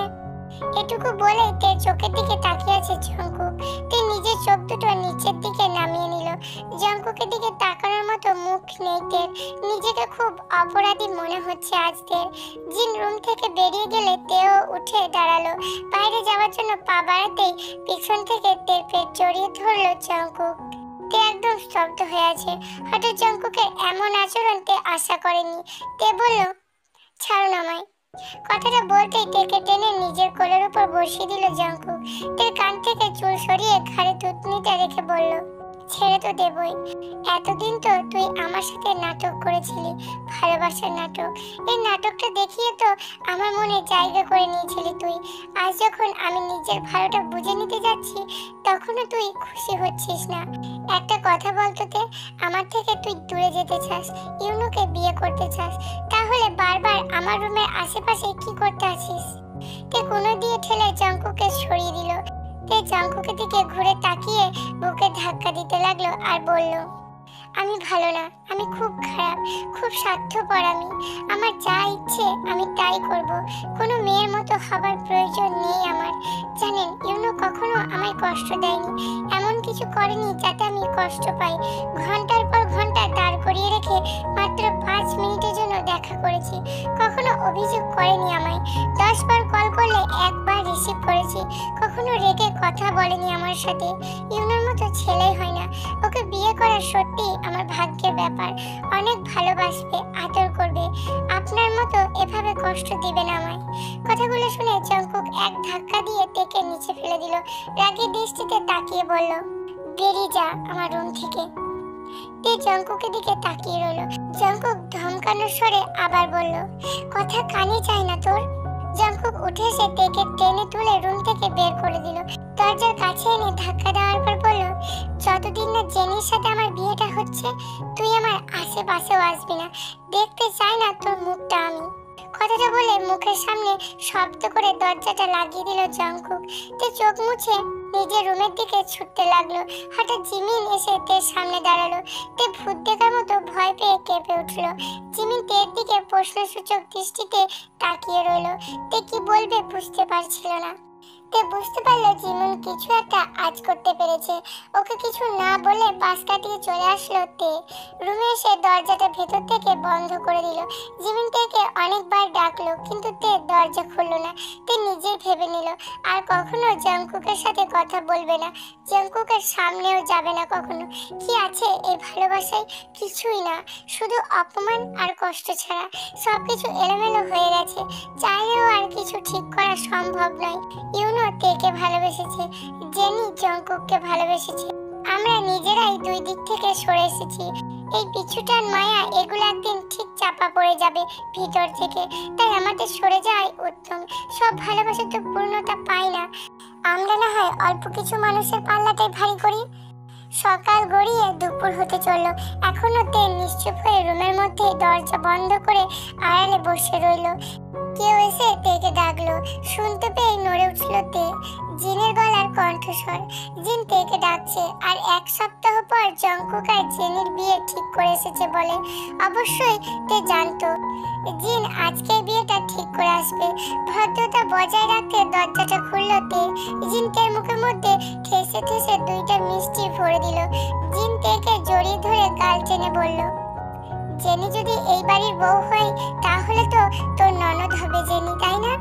এটুকু বলে তে চোখের দিকে তাকিয়ে আছে জঙ্কুক। তে নিজের চোখ দুটো নিচের দিকে নামিয়ে নিল। জঙ্কুকের দিকে তাকানোর মতো মুখ নেই তের। নিজেকে খুব অপরাধী মনে হচ্ছে আজ তের। জিন রুম থেকে বেরিয়ে গেলে তেও উঠে দাঁড়ালো। বাইরে যাওয়ার জন্য পা বাড়াতেই পিছন থেকে তের পেট জড়িয়ে ধরলো জঙ্কুক। তে একদম স্তব্ধ হয়ে আছে। হঠাৎ জঙ্কুকের এমন আচরণ তে আশা করেনি। তে বলল, ছাড়ুন আমায়। কথাটা বলতেই তেকে টেনে নিজের কোলের উপর বসিয়ে দিল জঙ্কুক। তের কান থেকে চুল সরিয়ে ঘাড়ে থুতনিটা রেখে বলল, ছেড়ে তো দেবই। এতদিন তো তুই আমার সাথে নাটক করেছিলি, ভালোবাসার নাটক। এই নাটকটা দেখিয়ে তো আমার মনে জায়গা করে নিয়েছিলি তুই। আজ যখন আমি নিজের ভালোটা বুঝে নিতে যাচ্ছি, তখনও তুই খুশি হচ্ছিস না। একটা কথা বলতো তে, আমার থেকে তুই দূরে যেতে চাস, ইউনোকে বিয়ে করতে চাস, তাহলে বারবার আমার রুমের আশেপাশে কি করতে আছিস? তে কোনো দিয়ে ঠেলে জঙ্কুকে সরিয়ে দিল। তে জঙ্কুকের দিকে ঘুরে তাকিয়ে বুকে ধাক্কা দিতে লাগলো আর বলল, আমি ভালো না, আমি খুব খারাপ, খুব স্বার্থপর। আমার যা ইচ্ছে আমি তাই করব। কোনো মেয়ের মতো হবার প্রয়োজন নেই আমার। জানেন ইউনো কখনো আমায় কষ্ট দেয়নি, এমন কিছু করেনি যাতে আমি কষ্ট পাই। ঘন্টার পর ঘন্টা দাঁড় করিয়ে রেখে মাত্র 5 মিনিটের জন্য দেখা করেছি। কখনো অভিযোগ করেনি আমায়। 10 বার কল করলে 1 বার রিসিভ করেছি। কখনো রেগে কথা বলেনি আমার সাথে। ইউনোর মতো ছেলেই হয় না। ওকে বিয়ে করা সত্যি আমার ভাগ্যের ব্যাপার। অনেক ভালোবাসবে, আদর করবে, আপনার মতো এভাবে কষ্ট দিবে না আমায়। কথাগুলো শুনে জঙ্কুক এক ধাক্কা দিয়ে তেকে নিচে ফেলে দিল। রাগী দৃষ্টিতে তাকিয়ে বলল, বেরিয়ে যা আমার রুম থেকে। তে জঙ্কুকের দিকে তাকিয়ে রইল। জঙ্কুক ধমকানোর স্বরে আবার বলল, কথা কানে চায় না তোর। জঙ্কুক উঠে এসে তেকে টেনে তুলে রুম থেকে বের করে দিল। দরজার কাছে এনে ধাক্কা দেওয়ার পর বলল, যতদিন না জেনির সাথে আমার বিয়েটা হচ্ছে তুই আমার আশেপাশেও আসবি না, দেখতে চাই না তোর মুখটা আমি। কথাটা বলে মুখের সামনে শব্দ করে দরজাটা লাগিয়ে দিল জঙ্কুক। তে চোখ মুছে নিজের রুমের দিকে ছুটতে লাগলো। হঠাৎ জিমিন এসে তের সামনে দাঁড়ালো। তে ভূত দেখার মতো ভয় পেয়ে কেঁপে উঠলো। জিমিন তের দিকে প্রশ্নসূচক দৃষ্টিতে তাকিয়ে রইল। তে কি বলবে বুঝতে পারছিল না। তে বুঝতে পারলো জিমিন কিছু একটা আজ করতে পেরেছে। ওকে কিছু না বলে পাশ কাটিয়ে চলে আসলো তে। রুমে এসে দরজাটা ভেতর থেকে বন্ধ করে দিল। জিমিন তেকে অনেকবার ডাকলো কিন্তু তে দরজা খুললো না। তে নিজেই ভেবে নিল আর কখনো জঙ্কুকের সাথে কথা বলবে না, জঙ্কুকের সামনেও যাবে না কখনো। কি আছে এই ভালোবাসায়? কিছুই না, শুধু অপমান আর কষ্ট ছাড়া। সবকিছু এলোমেলো হয়ে গেছে, চাইলেও আর কিছু ঠিক করা সম্ভব নয়। ইউনো তেকে ভালোবেসেছে, জেনি জঙ্কুককে ভালোবেসেছে। আমরা নিজেরাই দুই দিক থেকে সরে এসেছি। এই পিছুটান মায়া এগুলো একদিন ঠিক চাপা পড়ে যাবে ভিতর থেকে, তাই আমাদের সরে যাওয়াই উত্তম। সব ভালোবাসা তো পূর্ণতা পায় না, আমরা না হয় অল্প কিছু মানুষের পাল্লাটাই ভারী করি। সকাল গড়িয়ে দুপুর হতে চলল। এখনো তে নিশ্চুপ হয়ে রুমের মধ্যে দরজা বন্ধ করে আড়ালে বসে রইল। কেউ এসে তেকে ডাকলো। শুনতে পেয়ে নড়ে উঠল তে। জিনের গলার কণ্ঠস্বর। জিন তেকে ডাকছে আর এক সপ্তাহ পর জঙ্কুক আর জেনির বিয়ে ঠিক করে এসেছে বলে। অবশ্যই তে জানতো জিন আজকে বিয়েটা ঠিক করে আসবে। ভদ্রতা বজায় রাখতে দরজাটা খুলল তে। জিন তের মুখের মধ্যে ঠেসে ঠেসে দুইটা মিষ্টি ভরে দিল। জিন তেকে জড়িয়ে ধরে গাল টেনে বলল, জেনি যদি এই বাড়ির বউ হয় তাহলে তো তোর ননদ হবে জেনি, তাই না?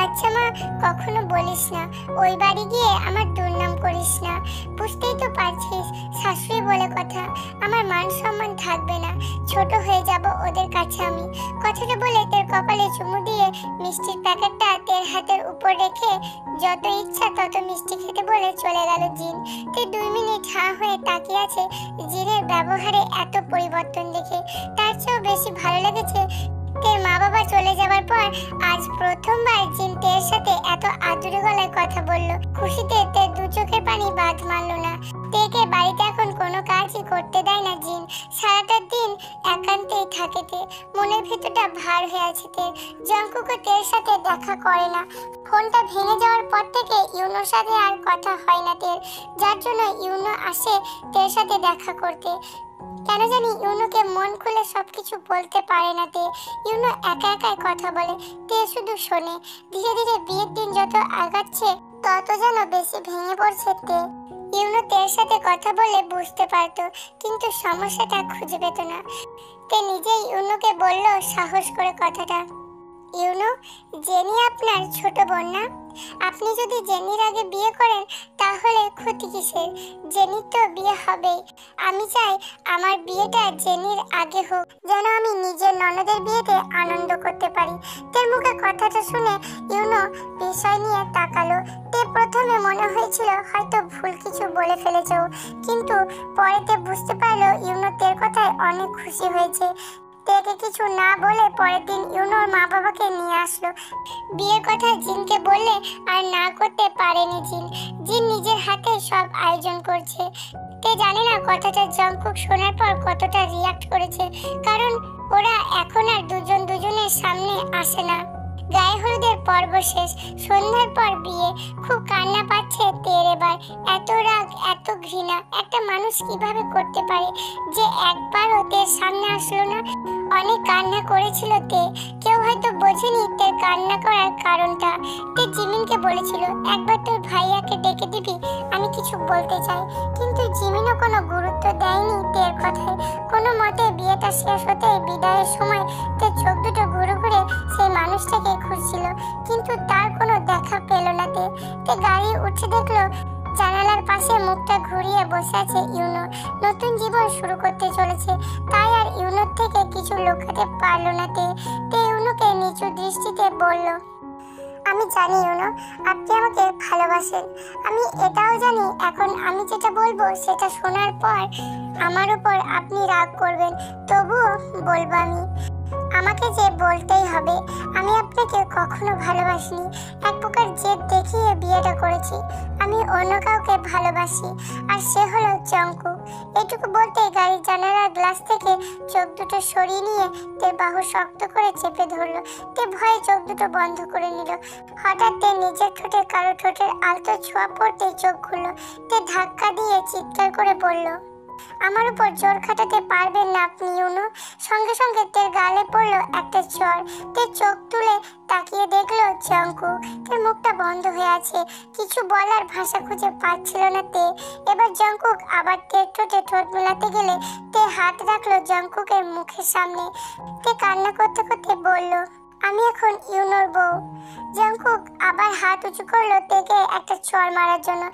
আচ্ছা মা, কখনো বলিস না ওই বাড়ি গিয়ে আমার দুর্নাম করিস না। বুঝতেই তো পারছিস শাশুড়ি বলে কথা, আমার মান সম্মান থাকবে না, ছোট হয়ে যাব ওদের কাছে আমি। কথাটা বলে তের কপালে চুমু দিয়ে মিষ্টির প্যাকেটটা তের হাতের উপর রেখে যত ইচ্ছা তত মিষ্টি খেতে বলে চলে গেল জিন। তে 2 মিনিট হাঁ হয়ে তাকিয়ে আছে জিনের ব্যবহারে এত পরিবর্তন দেখে। তার চেয়েও বেশি ভালো লেগেছে তের মা বাবা চলে যাবার পর আজ প্রথমবার জিন তের সাথে এত আদুরে গলায় কথা বলল। খুশিতে তের দু চোখের পানি বাঁধ মারল না। তেকে বাড়িতে এখন কোনো কাজই করতে দেয় না জিন। সারাটা দিন একান্তেই থাকে তে। মনের ভেতরটা ভার হয়ে আছে তের। জঙ্কুকও তের সাথে দেখা করে না। ফোনটা ভেঙে যাওয়ার পর থেকে ইউনোর সাথে আর কথা হয় না তের, যার জন্য ইউনো আসে তের সাথে দেখা করতে। কেন জানি ইউনোকে মন খুলে সবকিছু বলতে পারে না তে। ইউনো একা একাই কথা বলে, তে শুধু শোনে। ধীরে ধীরে বিয়ের দিন যত আগাচ্ছে তত যেন বেশি ভেঙে পড়ছে তে। ইউনো তের সাথে কথা বলে বুঝতে পারতো কিন্তু সমস্যাটা খুঁজে পেত না। তে নিজেই ইউনোকে বলল সাহস করে কথাটা, ইউনো, জেনি আপনার ছোট বোন না? আপনি যদি জেনির আগে বিয়ে করেন তাহলে ক্ষতি কিসের? জেনির তো বিয়ে হবেই। আমি চাই আমার বিয়েটা জেনির আগে হোক, যেন আমি নিজের ননদের বিয়েতে আনন্দ করতে পারি। তের মুখে কথাটা শুনে ইউনো বিষয় নিয়ে তাকালো। তে প্রথমে মনে হয়েছিল হয়তো ভুল কিছু বলে ফেলেছে, কিন্তু পরেতে বুঝতে পারলো ইউনো তের কথায় অনেক খুশি হয়েছে। তেকে কিছু না বলে পরের দিন ইউনোর মা বাবাকে নিয়ে আসলো। বিয়ের কথা জিনকে বললে আর না করতে পারেনি জিন। জিন নিজের হাতে সব আয়োজন করছে। তে জানে না কথাটা জঙ্কুক শোনার পর কতটা রিয়াক্ট করেছে, কারণ ওরা এখন আর দুজন দুজনের সামনে আসে না। গায়ে হলুদের পর্ব শেষ, সন্ধ্যার পর বিয়ে। খুব কান্না পাচ্ছে তের এবার। এত রাগ, এত ঘৃণা একটা মানুষ কিভাবে করতে পারে যে একবারও তের সামনে আসলো না? অনেক কান্না করেছিল তে, কেউ হয়তো বোঝেনি তের কান্না করার কারণটা। তে জিমিনকে বলেছিল একবার তোর ভাইয়াকে ডেকে দিবি, আমি কিছু বলতে চাই। কিন্তু জিমিনও কোনো গুরুত্ব দেয়নি তের কথায়। কোনো মতে বিয়েটা শেষ হতে বিদায়ের সময় তে চোখ দুটো ঘুরে ঘুরে সেই মানুষটাকে খুঁজছিল, কিন্তু তার কোনো দেখা পেল না তে। তে গাড়ি উঠে দেখলো জানালার পাশে মুখটা ঘুরিয়ে বসে আছে ইউনো। নতুন জীবন শুরু করতে চলেছে, তাই আর ইউনোর থেকে কিছু লুকাতে পারলো না তে। তে ইউনোকে নিচু দৃষ্টিতে বলল, আমি জানি ইউনো আপনি আমাকে ভালোবাসেন। আমি এটাও জানি এখন আমি যেটা বলবো সেটা শোনার পর আমার উপর আপনি রাগ করবেন, তবুও বলবো আমি। আমাকে যে বলতেই হবে, আমি আপনাকে কখনো ভালোবাসিনি। এক প্রকার জেদ দেখিয়ে বিয়েটা করেছি। আমি অন্য কাউকে ভালোবাসি, আর সে হলো জঙ্কুক। এটুকু বলতে গাড়ির জানালার গ্লাস থেকে চোখ দুটো সরিয়ে নিয়ে তে বাহু শক্ত করে চেপে ধরলো। তে ভয়ে চোখ দুটো বন্ধ করে নিল। হঠাৎ তে নিজের ঠোঁটে কারো ঠোঁটের আলতো ছোঁয়া পড়তেই চোখ খুললো। তে ধাক্কা দিয়ে চিৎকার করে বলল, আমার উপর জোর খাটাতে পারবেন না আপনি ইউনো। সঙ্গে সঙ্গে তের গালে পড়লো একটা চড়। তে চোখ তুলে তাকিয়ে দেখলো জঙ্কুক। তের মুখটা বন্ধ হয়ে আছে, কিছু বলার ভাষা খুঁজে পাচ্ছিল না তে। এবার জঙ্কুক আবার তের ঠোঁটে ঠোঁট মেলাতে গেলে তে হাত রাখলো জঙ্কুকের মুখের সামনে। তে কান্না করতে করতে বলল, আমি এখন ইউনোর বউ। জঙ্কুক আবার হাত উঁচু করলো তেকে একটা চড় মারার জন্য।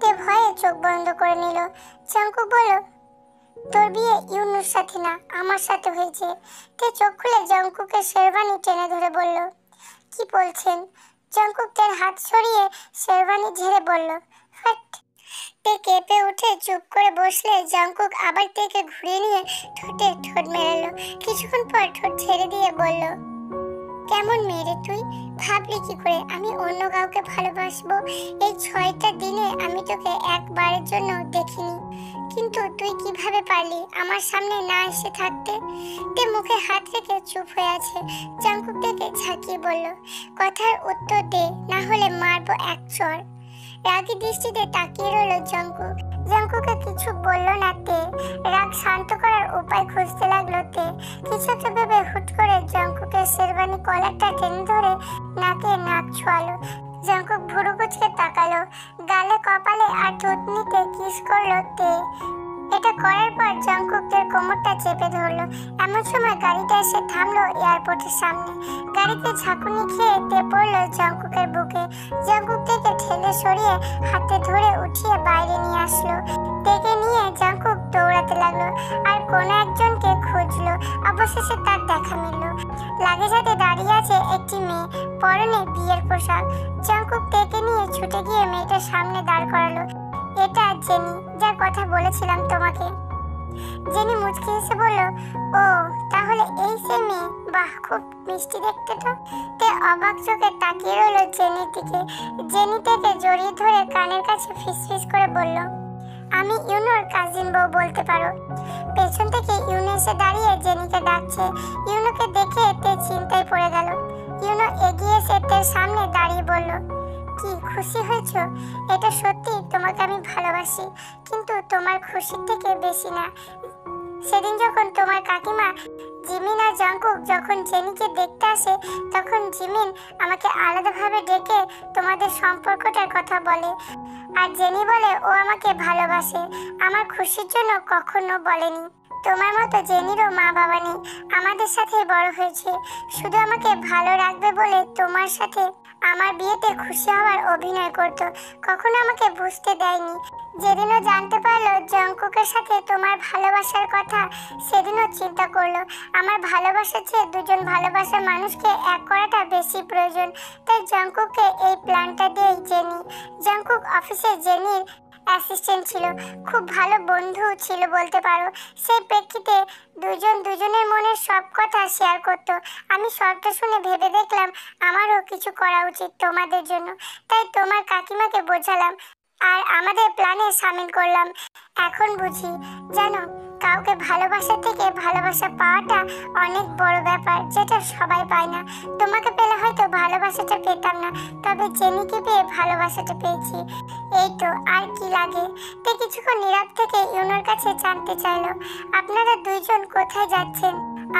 তে ভয়ে চোখ বন্ধ করে নিল। জঙ্কুক বলল, তোর বিয়ে ইউনোর সাথে না, আমার সাথে হয়েছে। তে চোখ খুলে জঙ্কুকের শেরবানি টেনে ধরে বলল, কি বলছেন? জঙ্কুক তের হাত সরিয়ে শেরবানি ঝেড়ে বলল, ফাট। তে কেঁপে উঠে চুপ করে বসলে জঙ্কুক আবার তেকে ঘুরিয়ে নিয়ে ঠোঁটে ঠোঁট মেলালো। কিছুক্ষণ পর ঠোঁট ছেড়ে দিয়ে বলল, কেমন মেয়ে তুই? ভাবলি কি করে আমি অন্য কাউকে ভালোবাসবো? এই 6টা দিনে আমি তোকে একবারের জন্য দেখিনি, কিন্তু তুই কিভাবে পারলি আমার সামনে না এসে থাকতে? তে মুখে হাত রেখে চুপ হয়ে আছে। জঙ্কুক থেকে ঝাঁকিয়ে বলল, কথার উত্তর দে, না হলে মারবো এক চড়। রাগী দৃষ্টিতে তাকিয়ে রইল জঙ্কুক। জঙ্কুকে কিছু বলল না তে। রাগ শান্ত করার উপায় খুঁজতে লাগলো তে। কিছু একটা ভেবে হুট করে জঙ্কুকের শেরবানি কলারটা টেনে ধরে নাকে নাক ছোঁয়ালো। জঙ্কুক ভুরু কুচকে তাকালো। গালে কপালে আর থুতনিতে কিস করলো তে। এটা করার পর জঙ্কুকের কোমরটা চেপে ধরলো। এমন সময় গাড়িটা এসে থামলো এয়ারপোর্টের সামনে। গাড়িতে ঝাঁকুনি খেয়ে তে পড়লো জঙ্কুকের বুকে। জঙ্কুক থেকে ঠেলে সরিয়ে হাতে ধরে উঠিয়ে বাইরে নিয়ে আসলো। তেকে নিয়ে জঙ্কুক দৌড়াতে লাগলো আর কোনো একজনকে খুঁজলো। অবশেষে তার দেখা মিলল। লাগেজে দাঁড়িয়ে আছে একটি মেয়ে, পরনে বিয়ের পোশাক। জঙ্কুক তেকে নিয়ে ছুটে গিয়ে মেয়েটার সামনে দাঁড় করালো। এটা জেনি, যার কথা বলেছিলাম তোমাকে। জেনি মুচকি হেসে বলল, ও তাহলে এই সে মেয়ে, বাহ খুব মিষ্টি দেখতে তো। তে অবাক চোখে তাকিয়ে রইল জেনির দিকে। জেনি থেকে জড়িয়ে ধরে কানের কাছে ফিসফিস করে বলল, আমি ইউনোর কাজিন বউ বলতে পারো। পেছন থেকে ইউনো এসে দাঁড়িয়ে জেনিকে ডাকছে। ইউনোকে দেখে তে চিন্তায় পড়ে গেল। ইউনো এগিয়ে এসে তের সামনে দাঁড়িয়ে বলল, কি খুশি হয়েছো? এটা সত্যি তোমাকে আমি ভালোবাসি, কিন্তু তোমার খুশির থেকে বেশি না। সেদিন যখন তোমার কাকিমা জিমিন আর জঙ্কুক যখন জেনিকে দেখতে আসে, তখন জিমিন আমাকে আলাদাভাবে ডেকে তোমাদের সম্পর্কটার কথা বলে, আর জেনি বলে ও আমাকে ভালোবাসে। আমার খুশির জন্য কখনো বলেনি। তোমার মতো জেনিরও মা বাবা নেই, আমাদের সাথে বড় হয়েছে। শুধু আমাকে ভালো রাখবে বলে তোমার সাথে আমার বিয়েতে খুশি হওয়ার অভিনয় করতো, কখনো আমাকে বুঝতে দেয়নি। যেদিনও জানতে পারলো জঙ্কুকের সাথে তোমার ভালোবাসার কথা, সেদিনও চিন্তা করলো আমার ভালোবাসার চেয়ে দুজন ভালোবাসার মানুষকে এক করাটা বেশি প্রয়োজন। তাই জঙ্কুককে এই প্ল্যানটা দিয়েই জেনি। জঙ্কুক অফিসে জেনির অ্যাসিস্ট্যান্ট ছিল, খুব ভালো বন্ধু ছিল বলতে পারো। সেই প্রেক্ষিতে দুজন দুজনের মনের সব কথা শেয়ার করত। আমি সবটা শুনে ভেবে দেখলাম আমারও কিছু করা উচিত তোমাদের জন্য, তাই তোমার কাকিমাকে বোঝালাম আর আমাদের প্ল্যানে সামিল করলাম। এখন বুঝি জানো, কাউকে ভালোবাসা থেকে ভালোবাসা পাওয়াটা অনেক বড় ব্যাপার, যেটা সবাই পায় না। তোমাকে পেলে হয়তো ভালোবাসাটা পেতাম না, তবে জেনিকে পেয়ে ভালোবাসাটা পেয়েছি। এই তো, আর কি লাগে। তে কিছুক্ষণ নীরব থেকে ইউনোর কাছে জানতে চাইলো, আপনারা দুইজন কোথায় যাচ্ছেন?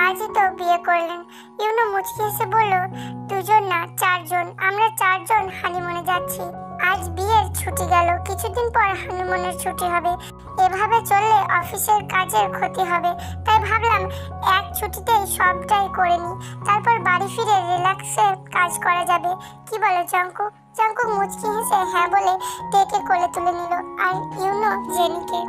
আজই তো বিয়ে করলেন। ইউনো মুচকি হেসে বলল, দুজন না 4 জন, আমরা 4 জন হানিমুনে যাচ্ছি। আজ বিয়ের ছুটি গেল, কিছুদিন পর হানিমুনের ছুটি হবে। এভাবে চললে অফিসের কাজের ক্ষতি হবে, তাই ভাবলাম এক ছুটিতেই সবটাই করে নি, তারপর বাড়ি ফিরে রিল্যাক্সে কাজ করা যাবে। কি বলে জঙ্কুক? জঙ্কুক মুচকি হেসে হ্যাঁ বলে তেকে কোলে তুলে নিল আর ইউনো জেনিকে।